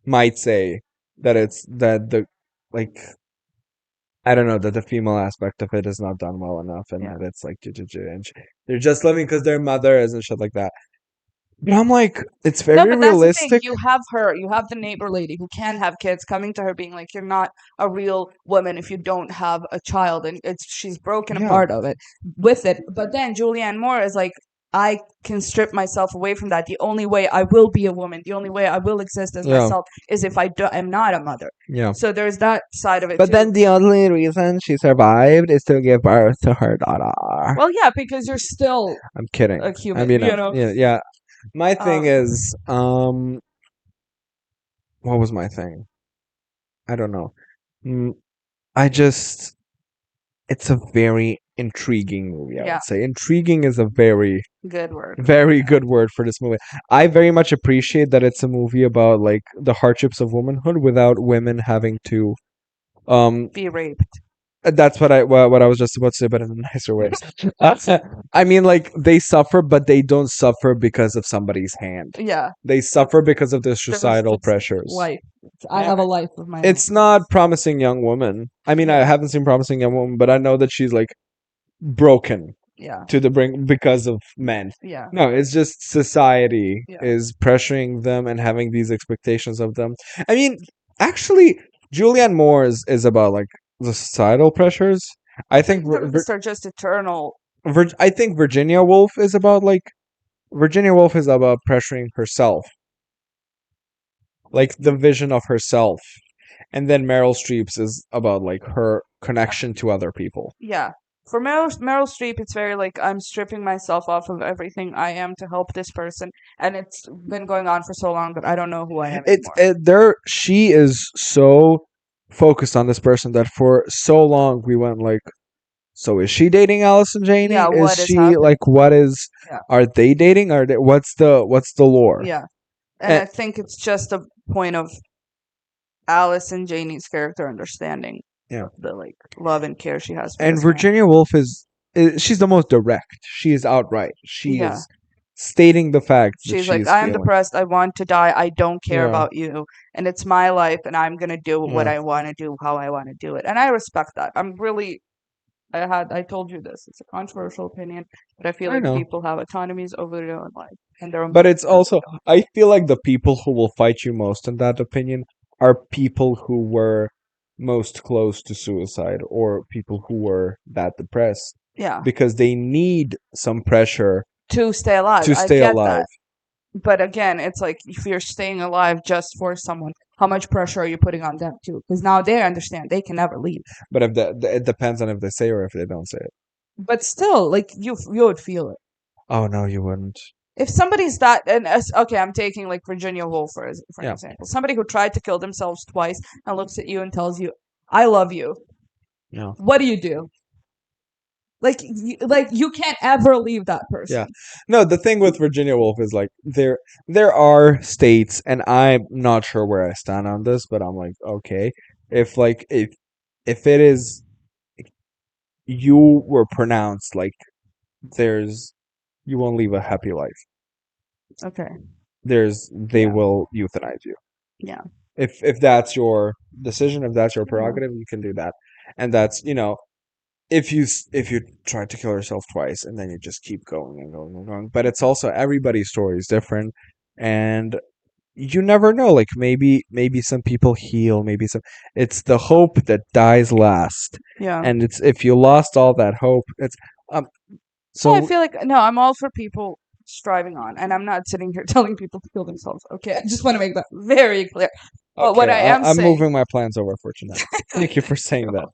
might say that it's that the like. I don't know that the female aspect of it is not done well enough, and Yeah. that it's like and they're just living because their mother is and shit like that. But I'm like, it's very No, but that's the thing. realistic. You have the neighbor lady who can have kids coming to her being like, "You're not a real woman if you don't have a child," and she's broken Yeah. apart of it with it. But then Julianne Moore is like, "I can strip myself away from that. The only way I will be a woman, the only way I will exist as Yeah. myself, is if I am not a mother." Yeah. So there's that side of it. But too. then the only reason she survived is to give birth to her daughter. well, yeah, because you're still I'm kidding. a human. I mean, you know. yeah. My thing Um, is, what was my thing? I don't know. I just, it's a very intriguing movie. I Yeah. would say intriguing is a very, Good word. very good word for this movie. I very much appreciate that it's a movie about like the hardships of womanhood without women having to, Be raped. That's what I was just about to say, but in a nicer way. I mean, like they suffer, but they don't suffer because of somebody's hand. Yeah. They suffer because of the There's societal just pressures. Life. I have a life of my own. It's not Promising Young Woman. I mean, I Yeah. haven't seen Promising Young Woman, but I know that she's like broken Yeah. to the brink because of men. Yeah. No, it's just society Yeah. is pressuring them and having these expectations of them. I mean, actually, Julianne Moore is about like the societal pressures. I think These are just eternal. I think Virginia Woolf is about pressuring herself, like the vision of herself, and then Meryl Streep's is about like her connection to other people. Yeah. For Meryl Streep, it's very like, I'm stripping myself off of everything I am to help this person, and it's been going on for so long that I don't know who I am anymore. She is so focused on this person that for so long we went like, so is she dating Allison Janney? Yeah, what is is she happening? like what is Yeah. Are they dating? What's the lore? Yeah. And I think it's just a point of Allison Janney's character understanding the like love and care she has for And this man. Virginia Woolf is she's the most direct. She is outright. She Yeah. is stating the fact that She's like, she's I am feeling. depressed. I want to die. I don't care Yeah. about you. And it's my life, and I'm going to do what Yeah. I want to do, how I want to do it. And I respect that. I'm really I told you this. It's a controversial opinion, but I feel I like know. people have autonomies over their own life and their own But it's bodies, and we also, I feel like the people who will fight you most in that opinion are people who were most close to suicide or people who were that depressed yeah, because they need some pressure to stay alive. to I stay get alive. that. But again, it's like if you're staying alive just for someone, how much pressure are you putting on them too? Because now they understand they can never leave. But if it depends on if they say or if they don't say it. But still, like you would feel it. Oh no, you wouldn't. If somebody's that, and okay, I'm taking like Virginia Woolf for an Yeah. example. Somebody who tried to kill themselves twice and looks at you and tells you, "I love you." Yeah. What do you do? Like you can't ever leave that person. Yeah. No, the thing with Virginia Woolf is like there are states, and I'm not sure where I stand on this, but I'm like, okay, if it is you were pronounced like there's you won't live a happy life. Okay. They Yeah. will euthanize you. Yeah. If that's your decision, if that's your Yeah. prerogative, you can do that. And that's, if you try to kill yourself twice and then you just keep going and going and going. But it's also everybody's story is different, and you never know. Like maybe some people heal, maybe some. It's the hope that dies last, Yeah. and it's if you lost all that hope, it's um. So I So feel like no, I'm all for people striving on, and I'm not sitting here telling people to kill themselves. Okay, I just want to make that very clear. But what okay, I am I'm saying, moving my plans over for tonight. Thank you for saying that.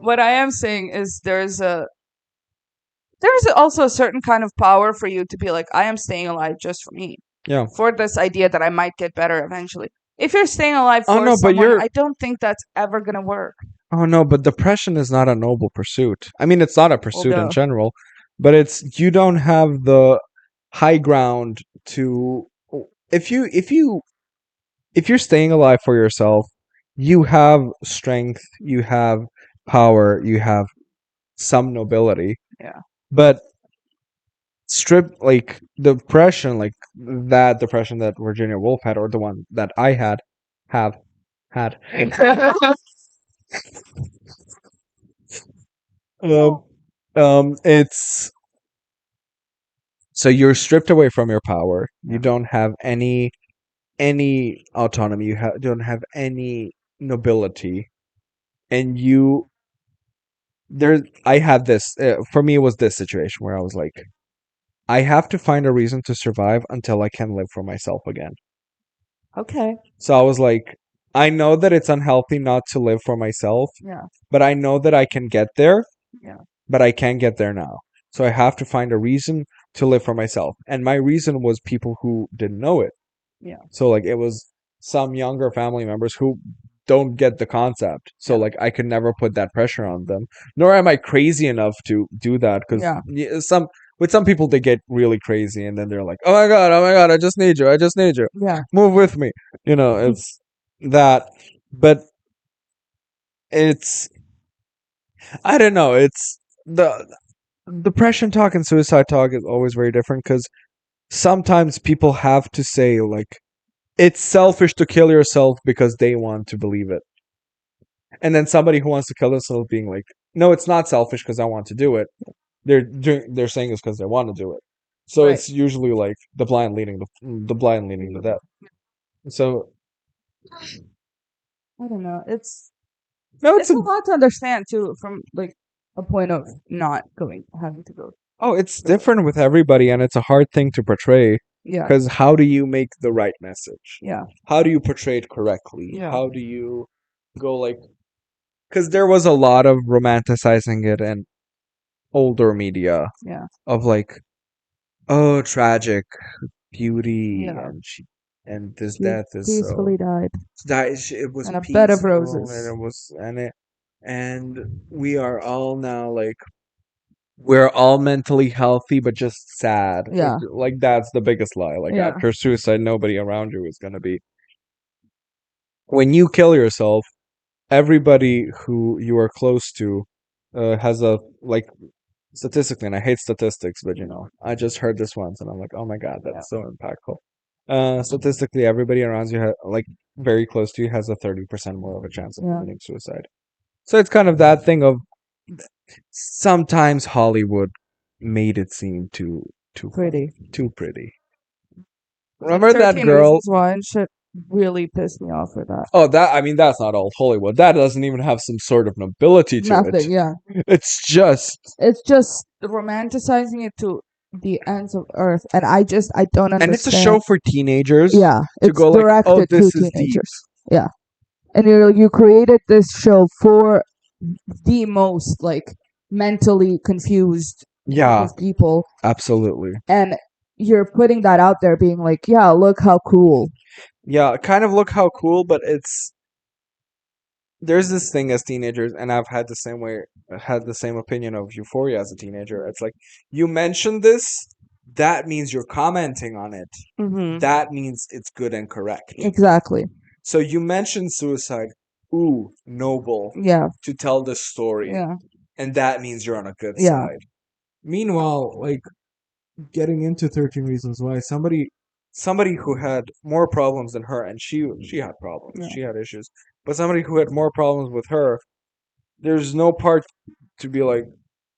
what I am saying is there's also a certain kind of power for you to be like, I am staying alive just for me, Yeah. for this idea that I might get better eventually. If you're staying alive Oh for no, but someone, you're. I don't think that's ever gonna work. Oh no, but depression is not a noble pursuit. I mean, it's not a Well, pursuit in duh. general, but it's you don't have the high ground to if you're staying alive for yourself, you have strength, you have power, you have some nobility. Yeah. But strip like depression, like that depression that Virginia Woolf had, or the one that I have had. Um, it's so you're stripped away from your power. You Yeah. don't have any autonomy. You don't have any nobility, and you there. I had this for me. It was this situation where I was like, I have to find a reason to survive until I can live for myself again. Okay. So I was like, I know that it's unhealthy not to live for myself, Yeah. but I know that I can get there. Yeah. But I can't get there now. So I have to find a reason to live for myself. And my reason was people who didn't know it. Yeah. So like it was some younger family members who don't get the concept. So Yeah. like I could never put that pressure on them. Nor am I crazy enough to do that because Yeah. some people they get really crazy and then they're like, oh my god, I just need you, Yeah. move with me. It's that, but it's I don't know. It's the depression talk and suicide talk is always very different because sometimes people have to say like it's selfish to kill yourself because they want to believe it, and then somebody who wants to kill themselves being like, no, it's not selfish because I want to do it. They're saying it's because they want to do it. So Right. it's usually like the blind leading the blind leading the deaf. So I don't know. no, It's a lot to understand too from like a point of not having to go. it's different with everybody, and it's a hard thing to portray. Yeah. Because how do you make the right message? Yeah. How do you portray it correctly? Yeah. How do you go like? Because there was a lot of romanticizing it in older media Yeah. of like, oh, tragic beauty, Yeah. and this She death is so peacefully died it was in a bed of peaceful, and roses. it was and we are all now like we're all mentally healthy but just sad. Yeah. Like that's the biggest lie. Like Yeah. after suicide, nobody around you is gonna be. When you kill yourself, everybody who you are close to has a like statistically, and I hate statistics, but I just heard this once and I'm like, oh my god, Yeah. that's so impactful. Statistically, everybody around you like very close to you has a 30% more of a chance of Yeah. committing suicide. So it's kind of that thing of sometimes Hollywood made it seem too Pretty. too pretty. Like Remember that 13 girl? Reasons Why and shit really pissed me off for that. Oh, that I mean, that's not all Hollywood. That doesn't even have some sort of nobility to Nothing, it. yeah. It's just It's just romanticizing it to the ends of earth, and I don't understand. and it's a show for teenagers. Yeah, to it's go like, directed oh, to this is deep. teenagers. Yeah, and you created this show for the most like mentally confused group Yeah, of people, absolutely. and you're putting that out there, being like, yeah, look how cool. Yeah, kind of look how cool, but there's this thing as teenagers, and I've had had the same opinion of Euphoria as a teenager. It's like, you mentioned this, that means you're commenting on it. Mm-hmm. That means it's good and correct. Exactly. So you mentioned suicide, ooh, noble, Yeah. to tell this story, Yeah. and that means you're on a good Yeah. side. Meanwhile, like, getting into 13 Reasons Why, somebody who had more problems than her, and she had problems, Yeah. she had issues, but somebody who had more problems with her, there's no part to be like,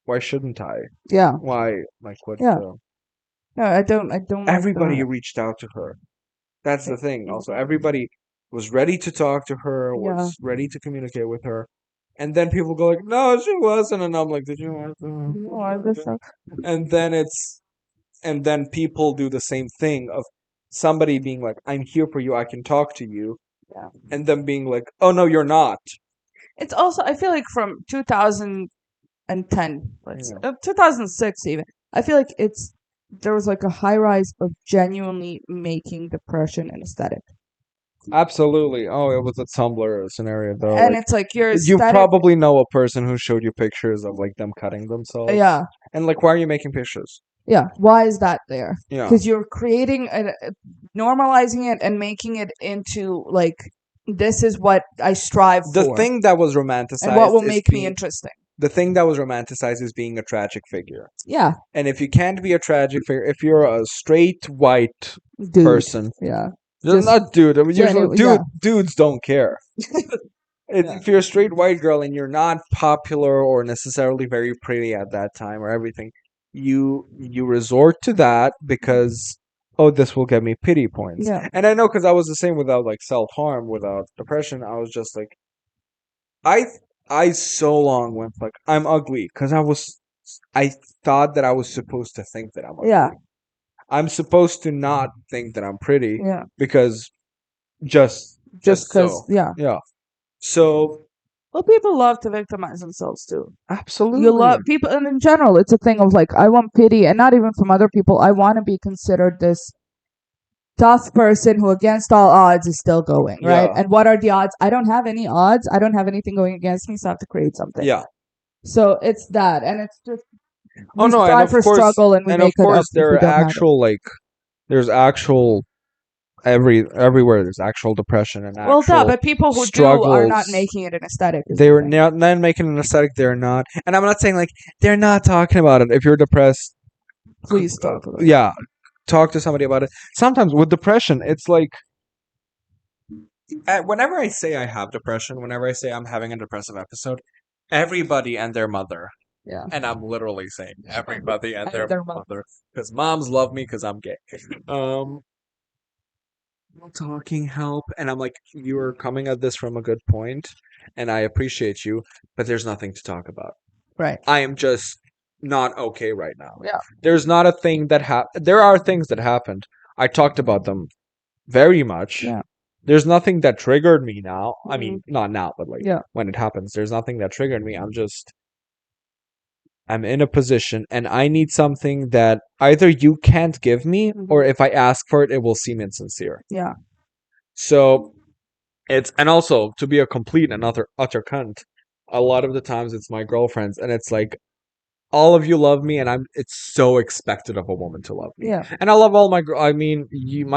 why shouldn't I? Yeah. Why, like, what? Yeah. No, I don't. Like Everybody that. reached out to her. That's the thing. Also, everybody was ready to talk to her, was ready to communicate with her, and then people go like, no, she wasn't, and I'm like, did you want to? No, I was so- And then people do the same thing of somebody being like, I'm here for you, I can talk to you. Yeah. And them being like, oh no, you're not. It's also, I feel like from 2010, Yeah. 2006 even, I feel like there was like a high rise of genuinely making depression an aesthetic. Absolutely. Oh, it was a Tumblr scenario though. And like, it's like your you aesthetic. probably know a person who showed you pictures of like them cutting themselves. Yeah. And like, why are you making pictures? Yeah. Why is that there? Yeah. Because you're creating normalizing it and making it into like, this is what I strive The for. thing that was romanticized And what will is make me interesting. The thing that was romanticized is being a tragic figure. Yeah. And if you can't be a tragic figure, if you're a straight white Dude. person, Yeah. just not dude. I mean, usually yeah. dudes don't care. If you're a straight white girl and you're not popular or necessarily very pretty at that time or everything, you resort to that because, oh, this will get me pity points. Yeah. And I know, because I was the same without like self-harm, without depression. I was just like, I so long went like, I'm ugly, because I thought that I was supposed to think that I'm ugly. Yeah. I'm supposed to not think that I'm pretty. Yeah. Because just because so. yeah. So Well, people love to victimize themselves too. absolutely. You love people, and in general, it's a thing of like, I want pity, and not even from other people. I want to be considered this tough person who, against all odds, is still going, right? Yeah. And what are the odds? I don't have any odds. I don't have anything going against me, so I have to create something. Yeah. So it's that, and it's just Oh we no, and strive of for course, struggle, and we and of make it up course if there we are don't have it. actual like, there's actual everywhere there's actual depression and Well, actual yeah, but people who do are not struggles. making it an aesthetic. is They the were thing. not making an aesthetic. They're not, and I'm not saying like they're not talking about it. If you're depressed, Please talk about it. yeah, talk to somebody about it. Sometimes with depression, it's like, whenever I say I have depression, whenever I say I'm having a depressive episode, everybody and their mother, Yeah. and I'm literally saying everybody and And their their mother, because moms love me because I'm gay. Talking help, and I'm like, you're coming at this from a good point, and I appreciate you, but there's nothing to talk about. Right. I am just not okay right now. Yeah. There's not a thing that there are things that happened. I talked about them very much. Yeah. There's nothing that triggered me now. I Mhm. mean, not now, but like Yeah. when it happens, there's nothing that triggered me. I'm in a position and I need something that either you can't give me, or if I ask for it, it will seem insincere. Yeah. So and also, to be a complete and utter cunt, a lot of the times it's my girlfriends, and it's like, all of you love me, and it's so expected of a woman to love me. Yeah. And I love all my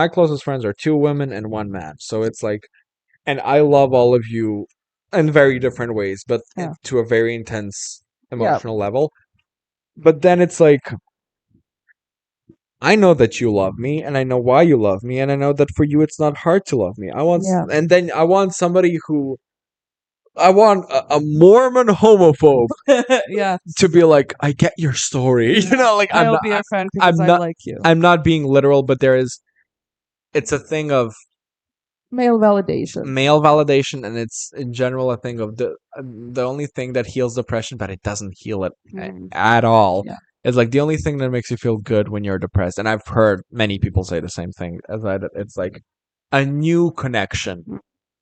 closest friends are 2 women and 1 man. So it's like, and I love all of you in very different ways, but Yeah. to a very intense emotional level. But then it's like, I know that you love me, and I know why you love me, and I know that for you it's not hard to love me. And then I want somebody who, I want a Mormon homophobe Yeah, to be like, I get your story. You know, like I'll be your friend because I'm I not- like you. I'm not being literal, but it's a thing of Male validation. male validation, and it's in general a thing of the only thing that heals depression, but it doesn't heal it at all. Yeah. It's like the only thing that makes you feel good when you're depressed, and I've heard many people say the same thing as I did. It's like a new connection,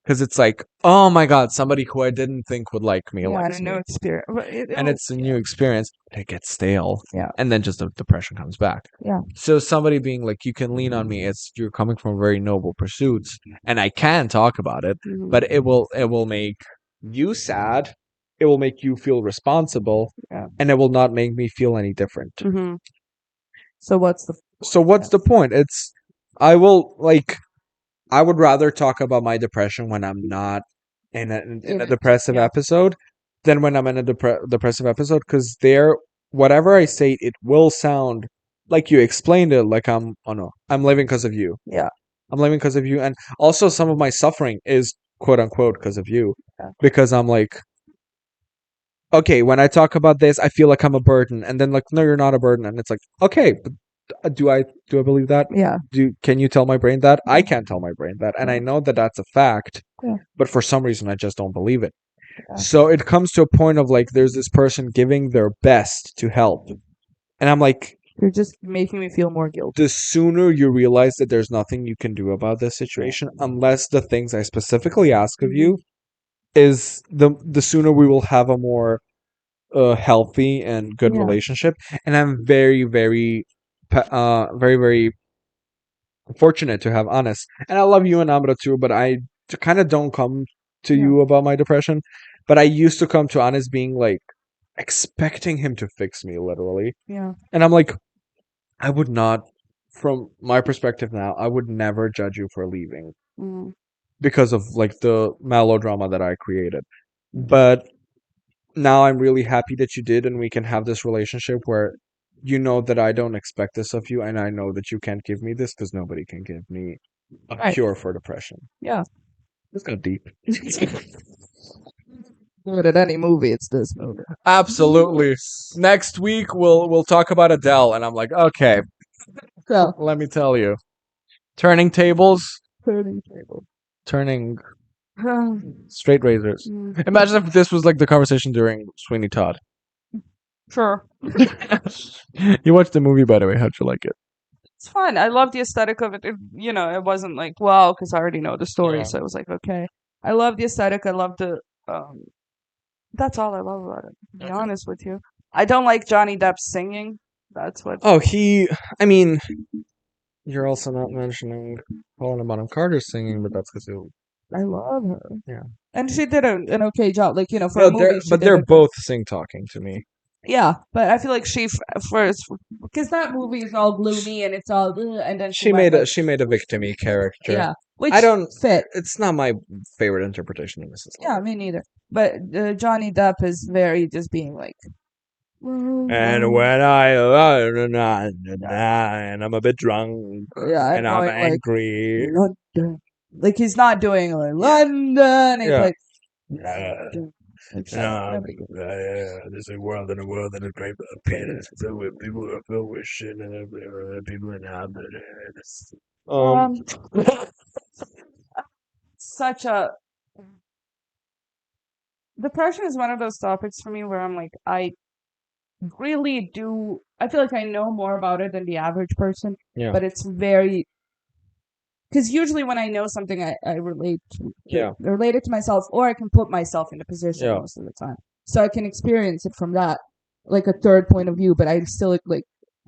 because it's like, oh my god, somebody who I didn't think would like me Yeah, and likes a me, new experience. and it's a new experience, but it gets stale, Yeah. and then just the depression comes back. Yeah. So somebody being like, you can lean on me, it's you're coming from very noble pursuits, and I can talk about it, but it will make you sad, it will make you feel responsible, Yeah. and it will not make me feel any different. Mm-hmm. So what's The point? It's I will like I would rather talk about my depression when I'm not in a depressive Yeah. episode than when I'm in a depressive episode, because there, whatever I say, it will sound like you explained it, like I'm living because of you. Yeah. I'm living because of you, and also some of my suffering is quote unquote because of you, Yeah. because I'm like, okay, when I talk about this, I feel like I'm a burden, and then like, no, you're not a burden, and it's like, okay, but do I believe that? Yeah. Can you tell my brain that? I can't tell my brain that, and I know that that's a fact, Yeah. but for some reason I just don't believe it. Yeah. So it comes to a point of like, there's this person giving their best to help, and I'm like, You're just making me feel more guilty. the sooner you realize that there's nothing you can do about this situation, unless the things I specifically ask of you is the sooner we will have a more healthy and good Yeah. relationship. And I'm very, very, very, very fortunate to have Honest. And I love you and Amra too, but I kind of don't come to you about my depression. But I used to come to Honest being like, expecting him to fix me, literally. Yeah. And I'm like, I would not, from my perspective now, I would never judge you for leaving Mm. because of like the melodrama that I created. But now I'm really happy that you did, and we can have this relationship where you know that I don't expect this of you, and I know that you can't give me this because nobody can give me a Right. cure for depression. Yeah. It's got deep. Good at any movie, it's this movie. Absolutely. Next week we'll talk about Adele, and I'm like, okay, So let me tell you, turning tables, turning table. turning straight razors. Mm. Imagine if this was like the conversation during Sweeney Todd. Sure. You watched the movie, by the way. How'd you like it? It's fun. I love the aesthetic of it. It wasn't like, wow, because I already know the story, Yeah. so it was like, okay. I love the aesthetic. I love the that's all I love about it, to be honest with you. I don't like Johnny Depp singing. That's what Oh, I mean, you're also not mentioning Helena Bonham Carter singing, but that's because I love her. Yeah. And she did an okay job. Like, for a movie, she did they're a- both sing talking to me. Yeah, but I feel like she first, because that movie is all gloomy and it's all, and then She went, made like, she made a victim-y character. yeah, which I don't fit. It's not my favorite interpretation of Mrs. Yeah, me neither. But Johnny Depp is very just being like, And when and I'm a bit drunk, yeah, and I'm going, like, angry. London. Like, he's not doing like London. He's Yeah. like, London. it's There's a world and a world and a great planet filled with people who are filled with shit and people inhabit it. such a depression is one of those topics for me where I'm like, I really do. I feel like I know more about it than the average person, Yeah. but it's very. Because usually when I know something, I relate it to myself, or I can put myself in the position most of the time, so I can experience it from that, like a third point of view. But I'm still like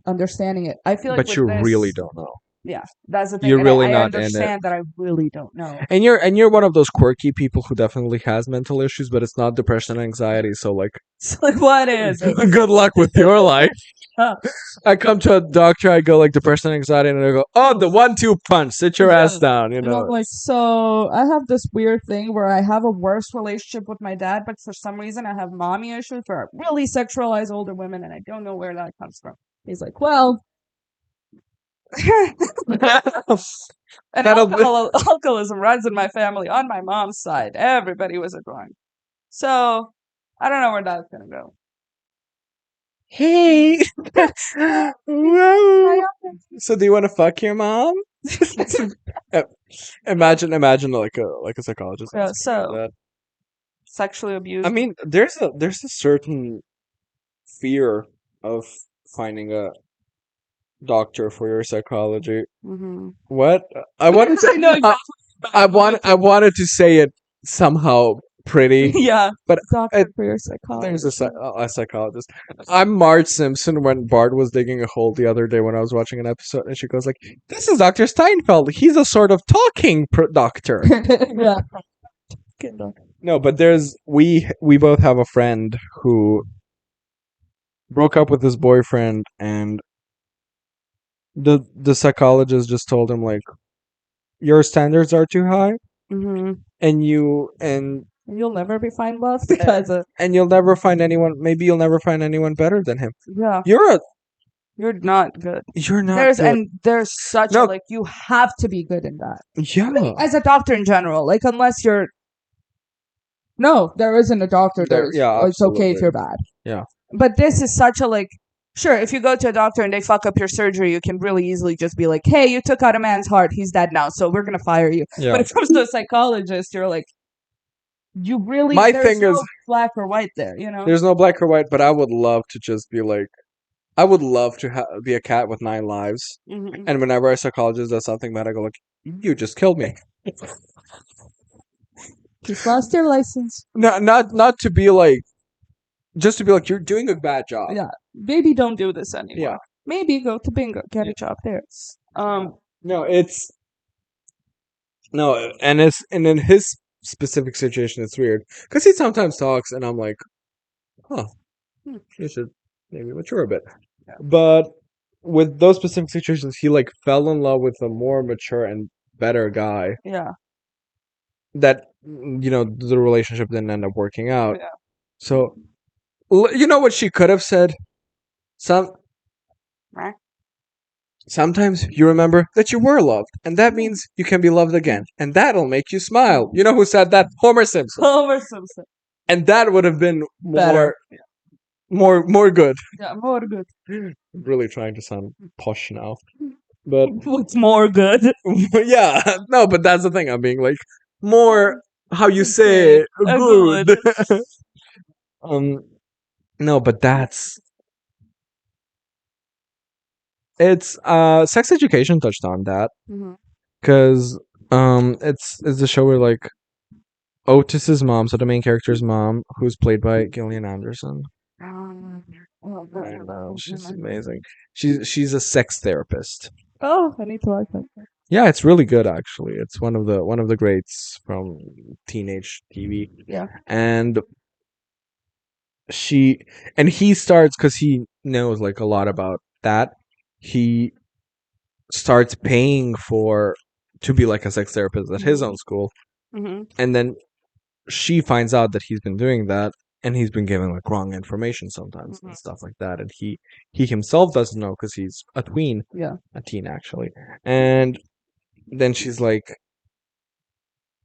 understanding it. I feel like, but you really don't know. Yeah, that's the thing. You're And really I not in it. understand that I really don't know. And you're one of those quirky people who definitely has mental issues, but it's not depression and anxiety. So like, What is it? good luck with your life. I come to a doctor, I go like depression and anxiety, and I go, oh, the 1-2 punch, sit your ass down, And I'm like, so I have this weird thing where I have a worse relationship with my dad, but for some reason I have mommy issues where I really sexualize older women, and I don't know where that comes from. He's like, well, and alcoholism runs in my family on my mom's side. Everybody was a drunk. So I don't know where that's gonna go. Hey. Whoa. So do you want to fuck your mom? Imagine like a psychologist. Yeah, asking her so that. sexually abused. I mean, there's a certain fear of finding a doctor for your psychology. Mm-hmm. What? I wanted I know to exactly. I wanted to say it somehow pretty, Yeah, but doctor it, for your there's psychologist. a psychologist. I'm Marge Simpson when Bart was digging a hole the other day when I was watching an episode, and she goes like, "This is Dr. Steinfeld. He's a sort of talking doctor." Yeah. No, but we both have a friend who broke up with his boyfriend, and the psychologist just told him like, your standards are too high, Mm-hmm. and You'll never be find love because and you'll never find anyone. Maybe you'll never find anyone better than him. yeah, You're not good. not There's good. and there's such No. a like you have to be good in that. Yeah. As a doctor in general, like unless you're no, there isn't a doctor There- there's yeah, it's okay if absolutely. you're bad. Yeah. But this is such a like sure, if you go to a doctor and they fuck up your surgery, you can really easily just be like, hey, you took out a man's heart, he's dead now, so we're gonna fire you. Yeah. But if it comes to a psychologist, you're like you really My there's thing no is- black or white there, you know? There's no black or white, but I would love to just be like, I would love to be a cat with 9 lives. Mhm. And whenever a psychologist does something bad, I go like, you just killed me. Just lost your license. Not to be like, just to be like, you're doing a bad job. Yeah. Maybe don't do this anymore. Yeah. Maybe go to bingo, get a job there. No, it's no, and in his specific situation, it's weird because he sometimes talks, and I'm like, huh, you should maybe mature a bit. Yeah. But with those specific situations, he like fell in love with a more mature and better guy. Yeah. That the relationship didn't end up working out. Yeah. So, you know what she could have said? Sometimes you remember that you were loved, and that means you can be loved again, and that'll make you smile. You know who said that? Homer Simpson. Homer Simpson. And that would have been Better. more good. Yeah, more good. Really trying to sound posh now, but What's more good? yeah, no, but that's the thing. I'm being like more how you say Okay, good. No, but it's sex education touched on that Mhm. because it's the show where like Otis's mom, so the main character's mom, who's played by Gillian Anderson. I know, she's amazing. She's a sex therapist. Oh, I need to watch that. Yeah, it's really good actually. It's one of the greats from teenage TV. Yeah. And he starts because he knows like a lot about that. He starts paying to be like a sex therapist at his own school, Mm-hmm. and then she finds out that he's been doing that, and he's been giving like wrong information sometimes and stuff like that, and he himself doesn't know because he's a tween. Yeah. A teen actually. And then she's like,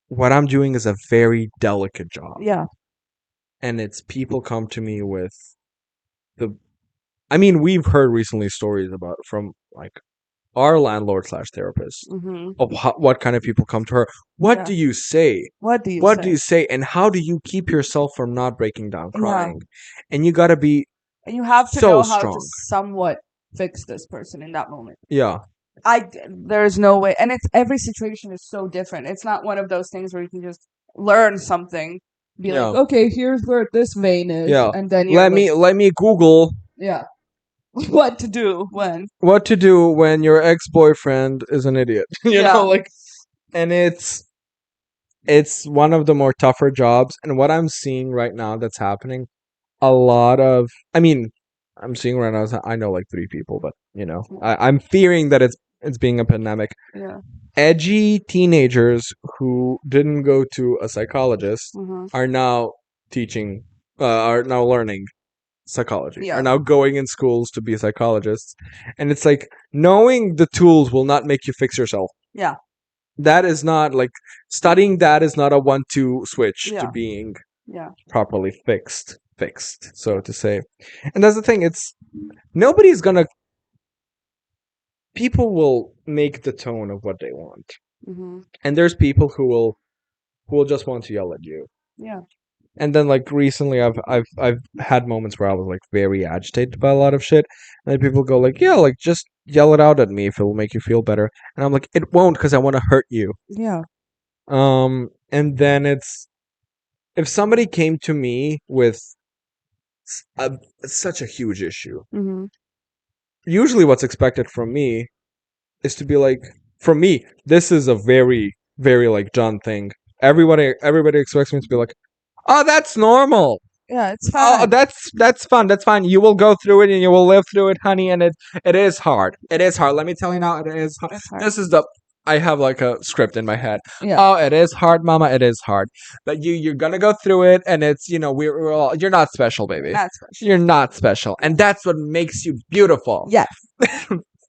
what I'm doing is a very delicate job. Yeah. And it's people come to me with I mean, we've heard recently stories from like our landlord / therapist Mm-hmm. of what kind of people come to her. What Yeah. do you say? What do you What say? do you say? And how do you keep yourself from not breaking down Yeah. crying? And you gotta be And you have to so know how strong. to somewhat fix this person in that moment. Yeah. There's no way, and it's every situation is so different. It's not one of those things where you can just learn something, be Yeah. like, okay, here's where this vein is, Yeah. and then you're Let me Google yeah, what to do when what to do when your ex-boyfriend is an idiot. you Yeah. know, like, and it's one of the more tougher jobs. And what I'm seeing right now that's happening, a lot of, I mean, I'm seeing right now, I know like 3 people, but I'm fearing that it's being a pandemic. yeah, Edgy teenagers who didn't go to a psychologist mm-hmm. are now are now learning psychology, Yeah. are now going in schools to be psychologists. And it's like, knowing the tools will not make you fix yourself. Yeah. That is not like, studying that is not a 1-2 switch to Yeah. being Yeah. properly fixed, so to say. And that's the thing. It's nobody's gonna. People will make the tone of what they want, Mm-hmm. and there's people who will just want to yell at you. Yeah. And then like recently, I've had moments where I was like very agitated by a lot of shit, and then people go like, "Yeah, like just yell it out at me if it'll make you feel better." And I'm like, "It won't, because I want to hurt you." Yeah. And then it's if somebody came to me with such a huge issue, Mm-hmm. usually what's expected from me is to be like, from me, this is a very, very like John thing. Everybody expects me to be like, oh, that's normal. Yeah, it's Oh, fine. that's fun. That's fine. You will go through it and you will live through it, honey. And it is hard. It is hard. Let me tell you now, it is hard. It's hard. This is the I have like a script in my head. Yeah. Oh, it is hard, mama. It is hard. But you're gonna go through it, and it's we're all you're not special, baby. That's special. You're not special, and that's what makes you beautiful. Yes.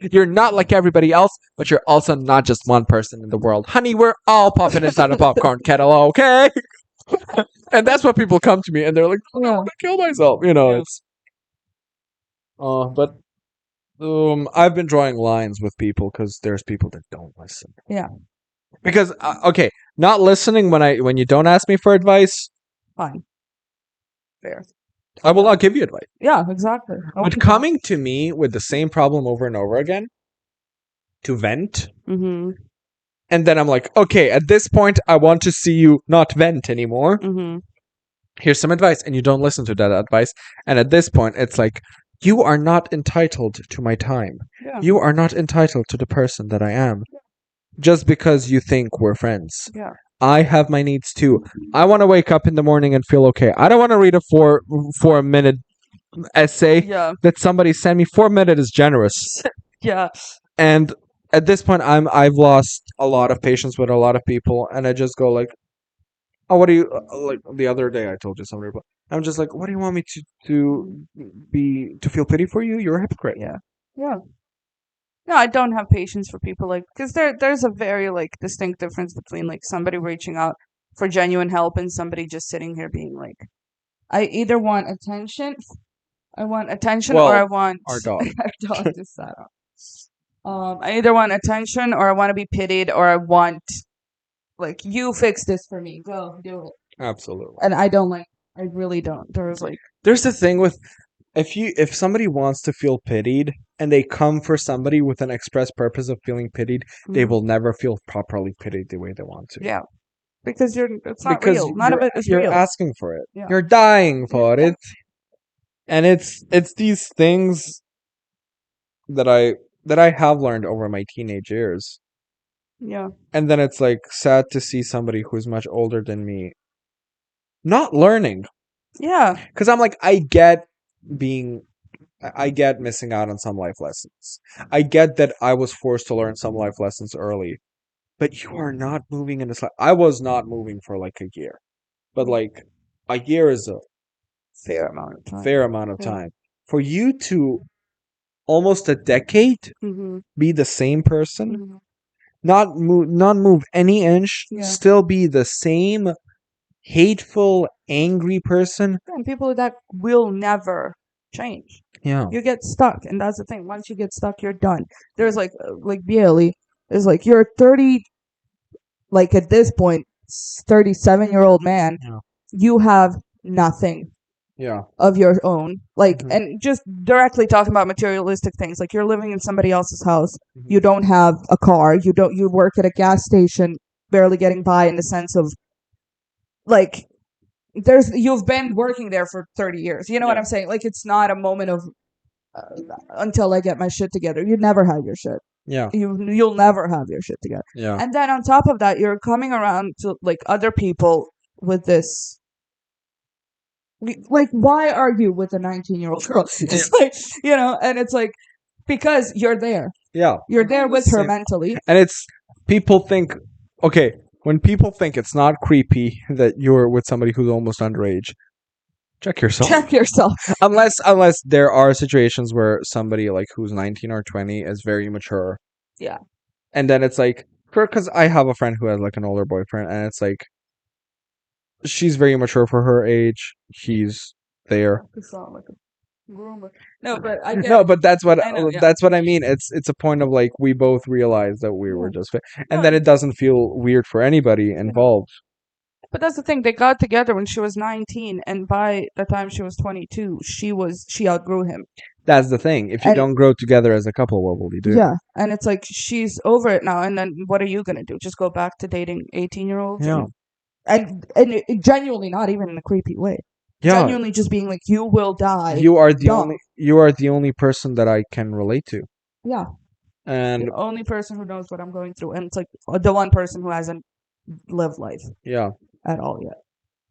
You're not like everybody else, but you're also not just one person in the world. Honey, we're all popping inside a popcorn kettle, okay? And that's what people come to me and they're like, "Oh, I Yeah. want to kill myself." You know, Yeah. it's but I've been drawing lines with people because there's people that don't listen. Yeah. Because okay, not listening when you don't ask me for advice, Fine. Fair. I will not give you advice. Yeah, exactly. But coming to me with the same problem over and over again to vent, Mm-hmm. and then I'm like, okay, at this point, I want to see you not vent anymore. Mm-hmm. Here's some advice, and you don't listen to that advice. And at this point, it's like, you are not entitled to my time. Yeah. You are not entitled to the person that I am. Just because you think we're friends. Yeah. I have my needs too. I want to wake up in the morning and feel okay. I don't want to read a 4 minute essay Yeah. that somebody sent me. 4 minutes is generous. Yeah. And at this point, I've lost a lot of patience with a lot of people, and I just go like, "Oh, what do you like?" The other day, I told you somebody, but I'm just like, "What do you want me to feel pity for you? You're a hypocrite." Yeah. Yeah. No, I don't have patience for people because there's a very like distinct difference between like somebody reaching out for genuine help and somebody just sitting here being like, I either want attention, Well, or I want our dog. our dog just sat up. I either want attention or I want to be pitied or I want like you fix this for me, go do it. Absolutely. And I don't like. I really don't. There's like There's the thing with if somebody wants to feel pitied and they come for somebody with an express purpose of feeling pitied, they Mhm. will never feel properly pitied the way they want to. Yeah, because it's not Because real. None of it is you're real. asking for it. Yeah. You're dying for Yeah. it. And it's these things that I have learned over my teenage years. Yeah. And then it's like sad to see somebody who's much older than me not learning. Yeah. Because I'm like, I get missing out on some life lessons. I get that I was forced to learn some life lessons early. But you are not moving in this life. I was not moving for like a year. But like a year is a Fair amount of time. fair amount of Yeah. time. For you to almost a decade Mm-hmm. be the same person, Mm-hmm. not move any inch, Yeah. still be the same hateful, angry person. And people that will never change. Yeah. You get stuck, and that's the thing. Once you get stuck, you're done. There's like Bialy is like you're 30, like at this point, 37-year-old man. Yeah. You have nothing Yeah. of your own, like, Mhm. and just directly talking about materialistic things, like you're living in somebody else's house. Mhm. You don't have a car. You work at a gas station, barely getting by in the sense of, like, you've been working there for 30 years. You know what Yeah. I'm saying? Like, it's not a moment of until I get my shit together. You never have your shit. Yeah. You'll never have your shit together. Yeah. And then on top of that, you're coming around to like other people with this. Like, why argue with a 19-year-old girl? It's like, and it's like, because you're there. Yeah. You're there with her Same. mentally. And it's people think okay, when people think it's not creepy that you're with somebody who's almost underage, check yourself. Check yourself. Unless there are situations where somebody like who's 19 or 20 is very mature. Yeah. And then it's like, because I have a friend who has like an older boyfriend, and it's like, she's very mature for her age. He's there. You sound like a groomer. No, but I get. No, but I know. Yeah. that's what I mean. It's a point of like we both realize that we were Yeah. just and No, then it doesn't feel weird for anybody yeah. involved. But that's the thing. They got together when she was 19, and by the time she was 22, she outgrew him. That's the thing. If you And don't grow together as a couple, what will you do? yeah, and it's like she's over it now. And then what are you gonna do? Just go back to dating 18-year-olds? Yeah. And it genuinely not even in a creepy way. Yeah. Genuinely just being like, you will die. You are the dumb. only person that I can relate to. Yeah, And the only person who knows what I'm going through, and it's like the one person who hasn't lived life yeah. at all yet.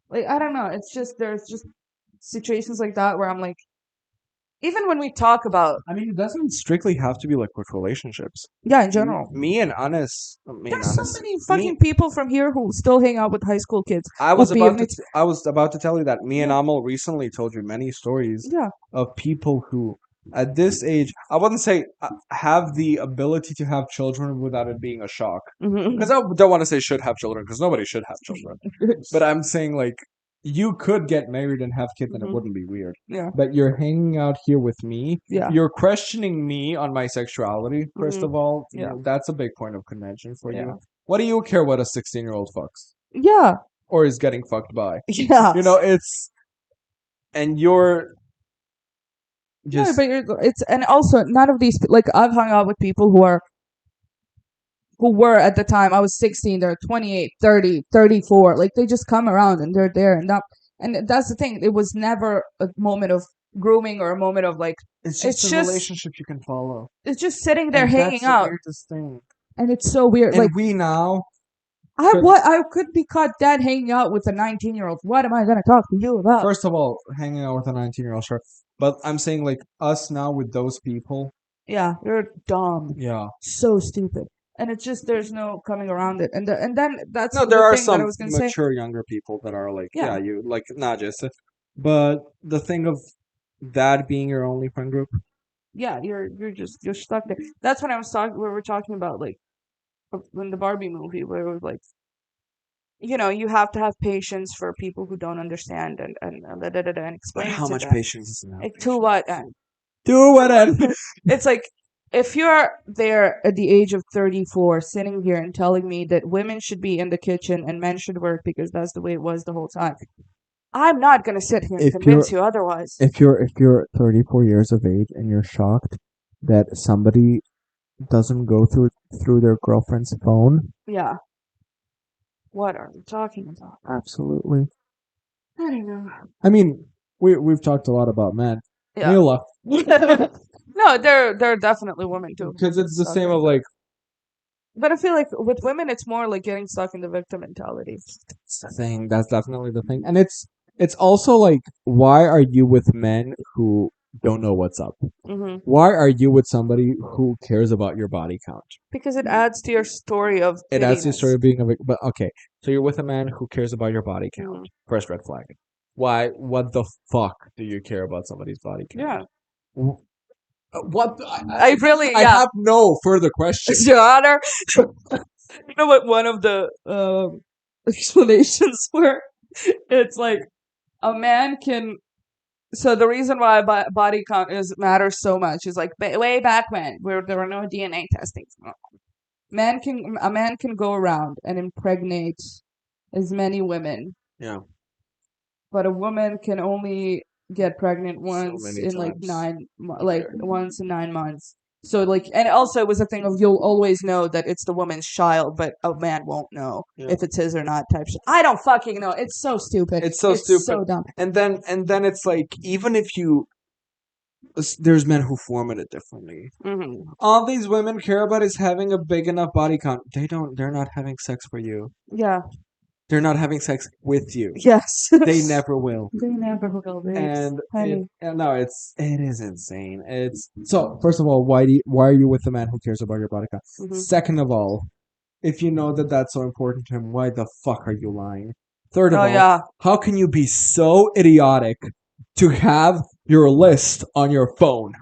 Like I don't know. It's just there's just situations like that where I'm like, even when we talk about I mean, it doesn't strictly have to be like with relationships. in general. Me and Anis, There's so many fucking people from here who still hang out with high school kids. I was But about being to I was about to tell you that me and Yeah. Amal recently told you many stories Yeah. of people who at this age, I wouldn't say have the ability to have children without it being a shock. Mhm. Because I don't want to say should have children, because nobody should have children. But I'm saying like you could get married and have kids and it Mhm. wouldn't be weird. Yeah. But you're hanging out here with me. Yeah. You're questioning me on my sexuality, first Mhm. of all. You Yeah. know, that's a big point of contention for Yeah. you. What do you care what a 16-year-old fucks? Yeah. Or is getting fucked by? Yeah. You know, it's and you're Yeah, just but it's and also none of these like I've hung out with people who were at the time I was 16, they're 28, 30, 34. Like they just come around and they're there and that's the thing. It was never a moment of grooming or a moment of like it's it's just a just- relationship you can follow. it's just sitting there And hanging that's the out. weirdest thing. And it's so weird. And Like we now I could be caught dead hanging out with a 19-year-old. What am I gonna talk to you about? first of all, hanging out with a 19-year-old, sure. But I'm saying like us now with those people. Yeah, you're dumb. Yeah. So stupid. And it's just there's no coming around it. And then that's No, the there are thing that I some was gonna say. mature younger people that are like, Yeah. yeah, you like not just but the thing of that being your only friend group. Yeah, you're stuck there. That's when I was talking. We were talking about like in the Barbie movie where it was like, you know, you have to have patience for people who don't understand and But explain how to much them. patience is enough? To what end? Do what end? It's like if you're there at the age of 34 sitting here and telling me that women should be in the kitchen and men should work because that's the way it was the whole time, I'm not gonna sit here and If convince you otherwise. If you're 34 years of age and you're shocked that somebody doesn't go through their girlfriend's phone, Yeah. What are we talking about? absolutely. I don't know. I mean, we've talked a lot about men. Yeah. Mila, No, they're definitely women too. because it's the Stuck same in of that. like But I feel like with women, it's more like getting stuck in the victim mentality. it's the thing. That's definitely the thing, and it's also like why are you with men who don't know what's up? Hmm. Why are you with somebody who cares about your body count? Because it adds to your story of It adds to the pittiness. story of being a but okay. So you're with a man who cares about your body count. Mhm. First red flag. Why? What the fuck do you care about somebody's body count? Yeah. What? I really, I yeah. have no further questions. Your Honor, you know what one of the explanations were? It's like a man can. So the reason why body count matters so much is like way back when where there were no DNA testing. A man can go around and impregnate as many women, Yeah. but a woman can only get pregnant once many in like times. once in 9 months. So like, and also it was a thing of you'll always know that it's the woman's child, but a man won't know Yeah. if it's his or not type shit. I don't fucking know. It's so stupid. It's so stupid. So dumb. And then it's like even if you there's men who format it differently. Hmm. All these women care about is having a big enough body count. They're not having sex for you. Yeah. They're not having sex with you. Yes. They never will. They never will. And honey. no, it is insane. It's so first of all, why are you with a man who cares about your body count? Mhm. Second of all, if you know that that's so important to him, why the fuck are you lying? Third of Oh all, yeah. how can you be so idiotic to have your list on your phone?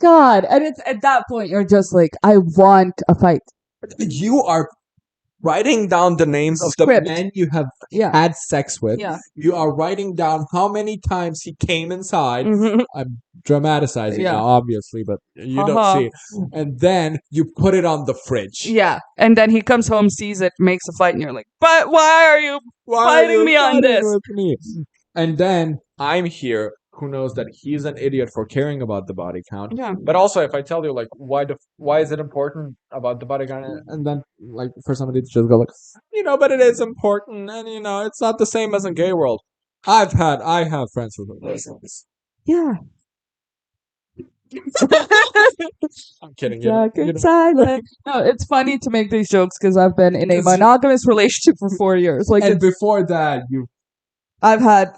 God, and it's at that point you're just like, I want a fight. You are writing down the names of the Script. men you have Yeah. had sex with. Yeah. You are writing down how many times he came inside. Mhm. I'm dramatizing Yeah. now, obviously, but you don't Uh-huh. see it. And then you put it on the fridge. Yeah. And then he comes home, sees it, makes a fight, and you're like, but why are you Why are fighting you me on fighting this? with me? And then I'm here, who knows that he's an idiot for caring about the body count. Yeah. But also, if I tell you like why is it important about the body count, and then like for somebody to just go like, but it is important, and it's not the same as in gay world. I have friends who do this. Yeah. I'm kidding. Silent. No, it's funny to make these jokes because I've been in a Because- monogamous relationship for 4 years. Like, And before that, I've had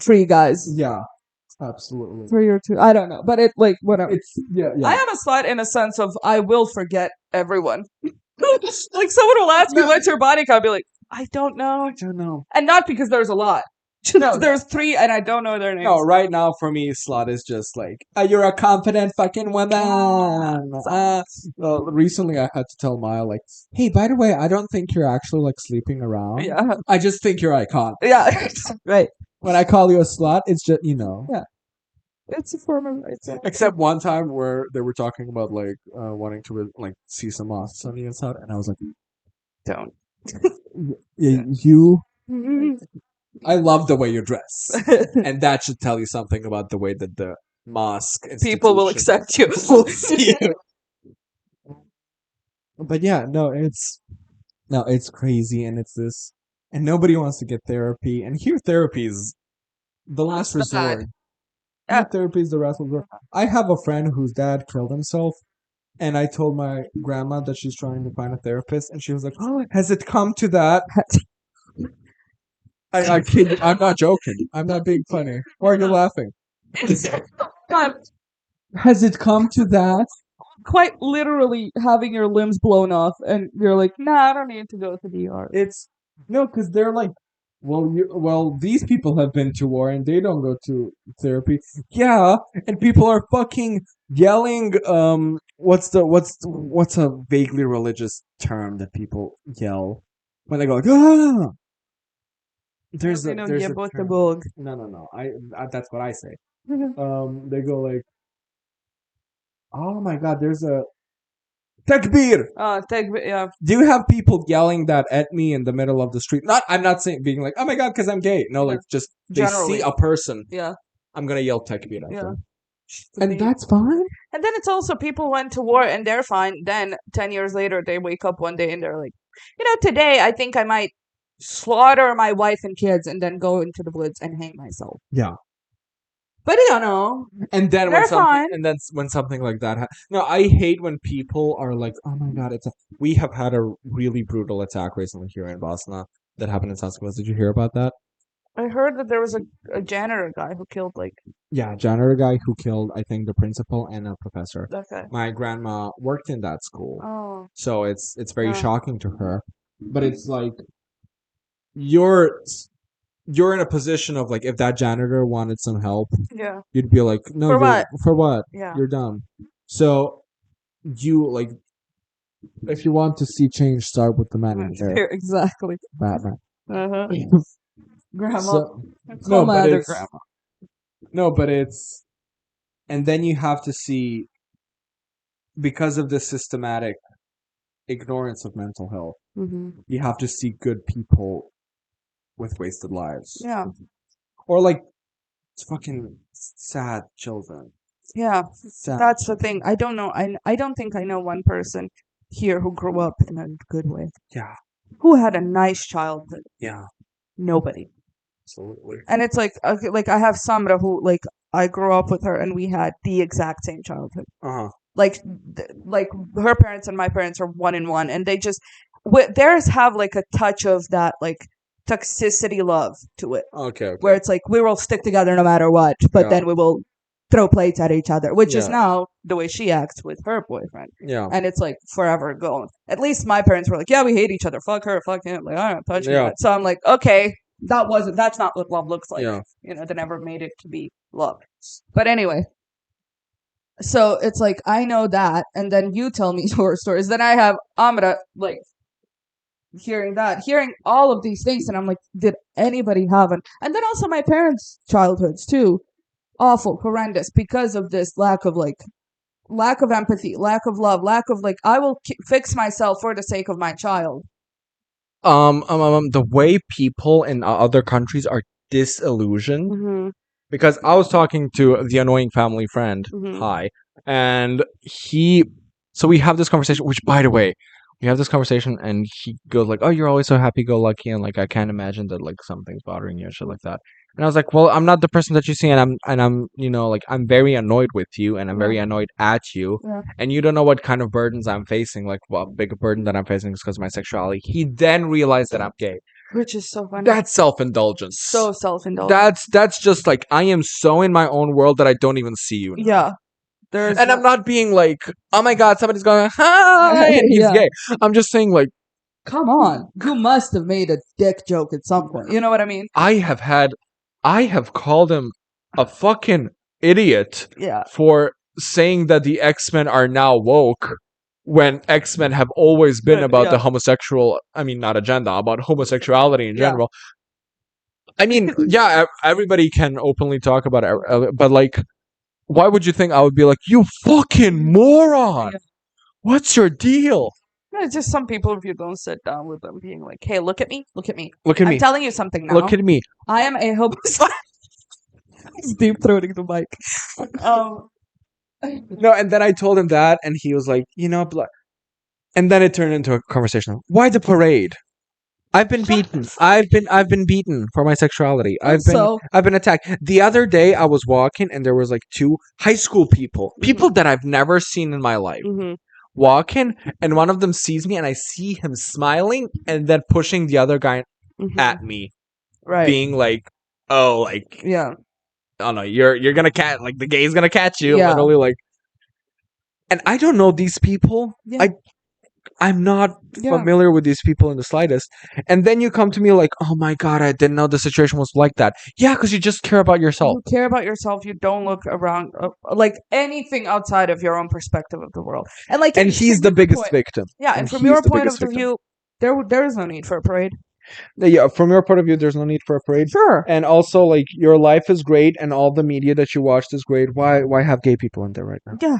3 guys. yeah, absolutely. 3 or 2. I don't know. But whatever. It's yeah. I am a slut in a sense of I will forget everyone. Like, someone will ask me, what's your body count? I'll be like, I don't know. I don't know. And not because there's a lot. No, There's 3 and I don't know their names. No, right now for me, slut is just like you're a confident fucking woman. Recently, I had to tell Maya like, hey, by the way, I don't think you're actually like sleeping around. Yeah. I just think you're iconic. Yeah. Right. When I call you a slut, it's just It's a form of. Except one time where they were talking about like wanting to like see some mosques on the inside, and I was like, Don't. you. I love the way you dress, and that should tell you something about the way that the mosque People will institution accept you. will see you. But yeah, it's crazy, and it's this, and nobody wants to get therapy, and here therapy is the last It's bad. resort. Yeah. Here therapy is the last resort. I have a friend whose dad killed himself, and I told my grandma that she's trying to find a therapist, and she was like, "Oh, has it come to that?" I kid you, I'm not joking. I'm not being funny. Why are you laughing? Has it come to that? Quite literally having your limbs blown off, and you're like, nah, I don't need to go to the ER. It's no, because they're like, well, these people have been to war and they don't go to therapy. Yeah, and people are fucking yelling. What's a vaguely religious term that people yell when they go like, ah? There's a term. No. That's what I say. They go like, oh my god, there's a takbir. Yeah. Do you have people yelling that at me in the middle of the street? I'm not saying being like, oh my god, because I'm gay. No, like just they Generally. see a person. Yeah. I'm gonna yell takbir at Yeah. them. And that's fine. And then it's also people went to war and they're fine. Then 10 years later, they wake up one day and they're like, today I think I might slaughter my wife and kids and then go into the woods and hang myself. Yeah. But no. And then They're fine. when something like that no, I hate when people are like, oh my god, we have had a really brutal attack recently here in Bosnia that happened in San Sebastian. Did you hear about that? I heard that there was a janitor guy who killed janitor guy who killed, I think, the principal and a professor. Okay. My grandma worked in that school. Oh. So it's very shocking to her. But it's like you're in a position of like, if that janitor wanted some help, yeah, you'd be like, no, for what? Yeah. You're dumb. So you like, if you want to see change, start with the man in there. Exactly. Batman. Grandma. But it's, and then you have to see, because of the systematic ignorance of mental health, you have to see good people with wasted lives. Yeah. Or like fucking sad children. Yeah. Sad. That's the thing. I don't know. I don't think I know one person here who grew up in a good way. Yeah. Who had a nice childhood. Yeah. Nobody. Absolutely. And it's like I have Samra who like I grew up with her and we had the exact same childhood. Like her parents and my parents are one in one, and they just theirs have like a touch of that like toxicity love to it. Okay. Where it's like we will stick together no matter what, but then we will throw plates at each other, which is now the way she acts with her boyfriend. Yeah. And it's like forever going. At least my parents were like, yeah, we hate each other. Fuck her, fuck him. Like, I don't touch you. So I'm like, okay, that's not what love looks like. Yeah. They never made it to be love. But anyway. So it's like I know that, and then you tell me your stories. Then I have Amra, like hearing all of these things, and I'm like, did anybody have an? And then also my parents' childhoods too, awful, horrendous, because of this lack of empathy, lack of love, lack of like, I will fix myself for the sake of my child. The way people in other countries are disillusioned, Mm-hmm. because I was talking to the annoying family friend, Mhm. hi, and so we have this conversation, which, by the way, we have this conversation, and he goes like, "Oh, you're always so happy-go-lucky, and like I can't imagine that like something's bothering you and shit like that." And I was like, "Well, I'm not the person that you see, and I'm like I'm very annoyed with you, and I'm very Yeah. annoyed at you, Yeah. and you don't know what kind of burdens I'm facing. Like, what big burden that I'm facing is because of my sexuality." He then realized that I'm gay. Which is so funny. That's self-indulgence. So self-indulgent. That's just like I am so in my own world that I don't even see you now. Yeah. There's And I'm not being like, oh my god, somebody's going, hi, and he's Yeah. gay. I'm just saying, like, Come on. You must have made a dick joke at some point. You know what I mean? I have called him a fucking idiot Yeah. for saying that the X-Men are now woke when X-Men have always been about the homosexual, I mean, not agenda, about homosexuality in Yeah. general. I mean, yeah, everybody can openly talk about it, but like, why would you think I would be like, you fucking moron? Yeah. What's your deal? It's just some people, if you don't sit down with them, being like, hey, look at me. Look at me. Look at I'm me. telling you something now. Look at me. I am a homosexual. He's deep throating the mic. No, and then I told him that, and he was like, and then it turned into a conversation. Why the parade? I've been beaten. I've been beaten for my sexuality. I've been attacked. The other day I was walking and there was like two high school people that I've never seen in my life, walking, and one of them sees me and I see him smiling and then pushing the other guy at me, Right. being like, "Oh, like, Yeah. oh no, you're gonna catch, like, the gay's gonna catch you," Yeah. literally, like. And I don't know these people. Yeah. I'm not Yeah. familiar with these people in the slightest. And then you come to me like, oh my god, I didn't know the situation was like that. Yeah, because you just care about yourself. You care about yourself. You don't look around like anything outside of your own perspective of the world. And like, And he's the biggest victim. Yeah, and from your point of view, there is no need for a parade. Yeah, from your point of view, there's no need for a parade. Sure. And also, like, your life is great, and all the media that you watched is great. Why have gay people in there right now? Yeah.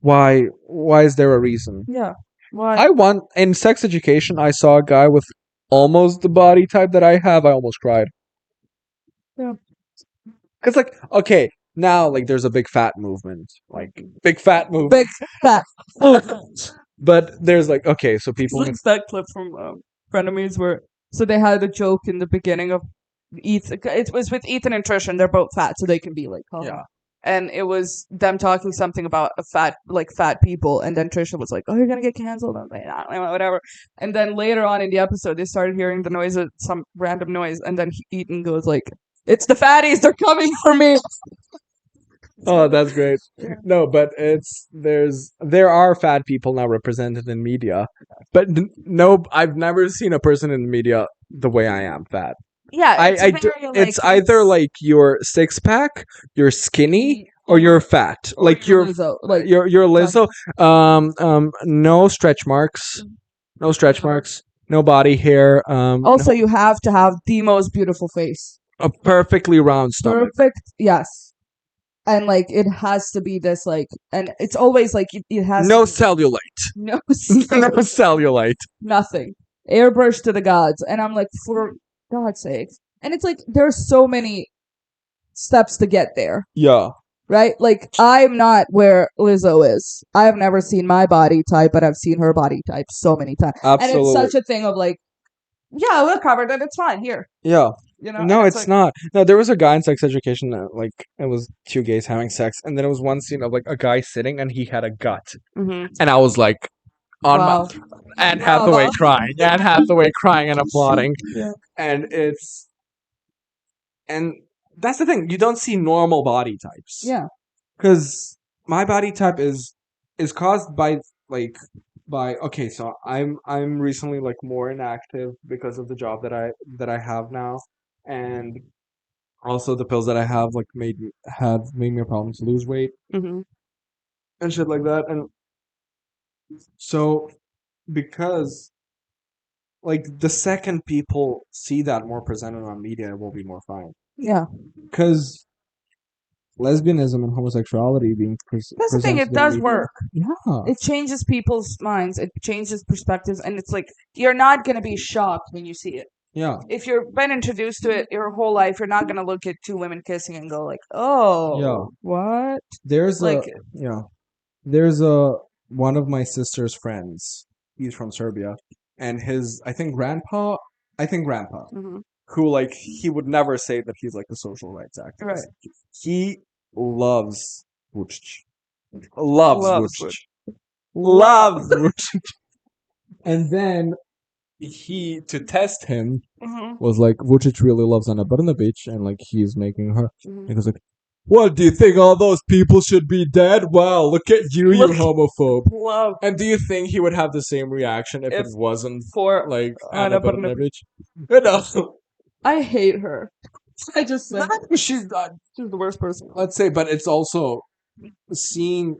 Why is there a reason? Yeah. Why? In sex education, I saw a guy with almost the body type that I have. I almost cried. Yeah. Because, like, okay, now, like, there's a big fat movement. Like, big fat movement. Big fat. But there's, like, okay, so people. It's that clip from Frenemies where, so they had a joke in the beginning of Ethan. It was with Ethan and Trish, and they're both fat, so they can be like, oh. Yeah. And it was them talking something about fat people, and then Trisha was like, "Oh, you're gonna get canceled," and whatever. And then later on in the episode, they started hearing the noise of some random noise, and then Ethan goes like, "It's the fatties! They're coming for me!" Oh, that's great. No, but there are fat people now represented in media, but no, I've never seen a person in the media the way I am fat. Yeah, it's either like you're six pack, you're skinny, or you're fat. Or like you're Lizzo. you're Lizzo. No stretch marks, no body hair. Also, you have to have the most beautiful face, a perfectly round stomach. Perfect, yes. And like it has to be this like, and it's always like it has no cellulite, no cellulite, nothing, airbrush to the gods. And I'm like, for God's sakes. And it's like there's so many steps to get there. Yeah. Right? Like I'm not where Lizzo is. I've never seen my body type, but I've seen her body type so many times. Absolutely. And it's such a thing of like, yeah, we'll cover that. It's fine here. Yeah. You know? No, it's like, not. No, there was a guy in sex education that, like, it was two gays having sex, and then it was one scene of like a guy sitting and he had a gut, and I was like, Anne Hathaway crying, and applauding, yeah. And that's the thing, you don't see normal body types, yeah, because my body type is caused by okay, so I'm recently like more inactive because of the job that I have now, and also the pills that I have like made me a problem to lose weight, and shit like that. And so because like the second people see that more presented on media, it will be more fine. Yeah. Because lesbianism and homosexuality being That's the thing, presented it does in media, work. yeah, It changes people's minds, it changes perspectives, and it's like you're not gonna be shocked when you see it. yeah, If you've been introduced to it your whole life, you're not gonna look at two women kissing and go like, "Oh, Yeah. what?" there's Like, there's one of my sister's friends. He's from Serbia, and his I think grandpa, mhm, who like he would never say that he's like a social rights activist. right? He loves Vucic. Loves Loves Vucic. Vucic. Loves Vucic. And then he, to test him, Mhm, was like, Vucic really loves Ana Brnabic, and like he's making her. mhm. He goes like, what, do you think all those people should be dead? Wow, look at you, you Look- homophobe. Love And do you think he would have the same reaction if If it wasn't for like Ana Ana Brnabic. Brnabic? No. I hate her. I just say She's not, she's the worst person. let's say, but it's also seeing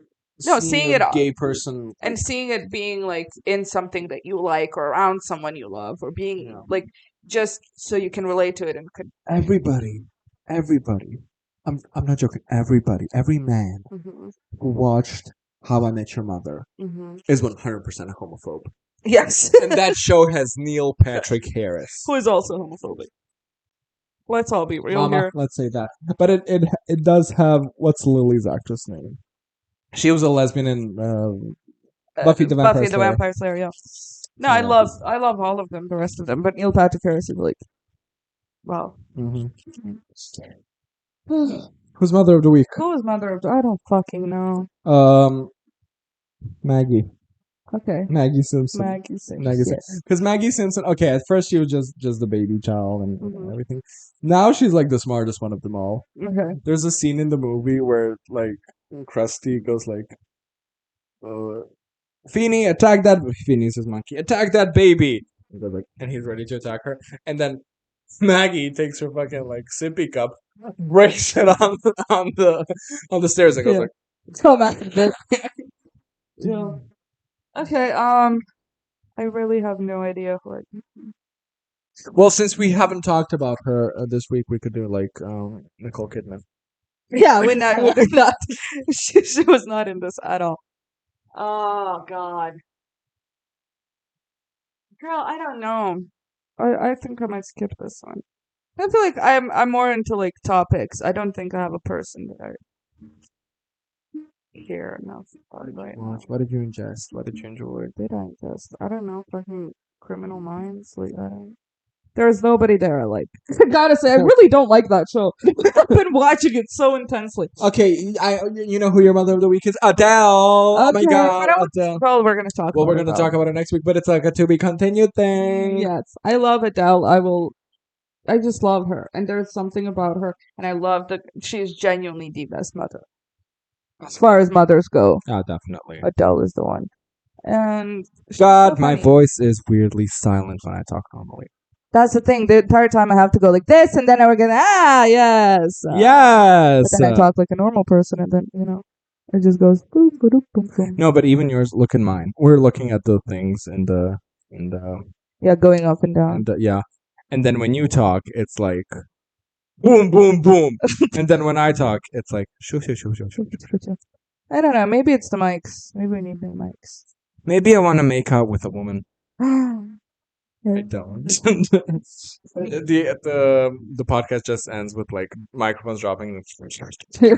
seeing a it gay person and seeing it being like in something that you like or around someone you love or being Yeah. like just so you can relate to it and could. everybody, I'm not joking, every man Mhm, who watched How I Met Your Mother mhm. is 100% a homophobe. Yes, And that show has Neil Patrick Harris. who is also homophobic. Let's all be real Mama, here. let's say that. But it does have, what's Lily's actress name? She was a lesbian in Buffy the Vampire Buffy the Slayer. Vampire Slayer. Yeah. No, Yeah. I love all of them, the rest of them. But Neil Patrick Harris is like, wow. Who's Mother of the Week? Who is Mother of? I don't fucking know. Maggie. Okay, Maggie Simpson. Maggie Simpson. Maggie Simpson. Yes. Because Maggie Simpson, okay, at first she was just the baby child and Mhm. everything. Now she's like the smartest one of them all. Okay. There's a scene in the movie where like Krusty goes like, Feeny, attack that. Feeny's his monkey. Attack that baby. He goes like, and he's ready to attack her. And then Maggie takes her fucking like sippy cup, breaks it on the stairs, and goes Yeah. like, Come at this. Yeah. Okay. I really have no idea who. well, since we haven't talked about her this week, we could do like Nicole Kidman. Yeah, we're not. She was not in this at all. Oh God, girl, I don't know. I think I might skip this one. I feel like I'm more into like topics. I don't think I have a person that I care enough about right now. What did you ingest? What did you enjoy? Did I just? I don't know. Fucking Criminal Minds. Like I don't. There's nobody there I like. I gotta say, I really don't like that show. I've been watching it so intensely. Okay, you know who your Mother of the Week is? Adele. Oh my Okay, God, but Adele. Well, we're gonna talk. Well, about we're gonna Adele. talk about it next week, but it's like a to be continued thing. Yes, I love Adele. I just love her, and there's something about her, and I love that she's genuinely the best mother. As far as mothers go, Oh, definitely. Adele is the one. And she's God, so my funny. voice is weirdly silent when I talk normally. That's the thing. The entire time I have to go like this, and then I get yes, Yes. But then I talk like a normal person, and then it just goes boom, boom, boom, boom. No, but even yours. Look at mine. We're looking at the things in the Yeah, going up and down. yeah. And then when you talk, it's like boom, boom, boom. And then when I talk, it's like shoo, shoo, shoo, shoo, shoo. I don't know. Maybe it's the mics. Maybe we need new mics. Maybe I want to make out with a woman. I Yeah. don't. the podcast just ends with like microphones dropping Yeah.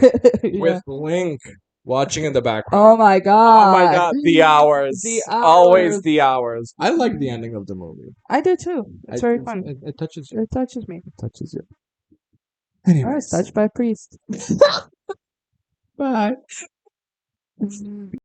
with Link watching in the Oh background. my god. Oh my God, the hours. The Always hours. the hours. I like the ending of the movie. I do too. It's very fun. It touches you. It touches me. It touches you. I was Anyways, touched by a priest. bye.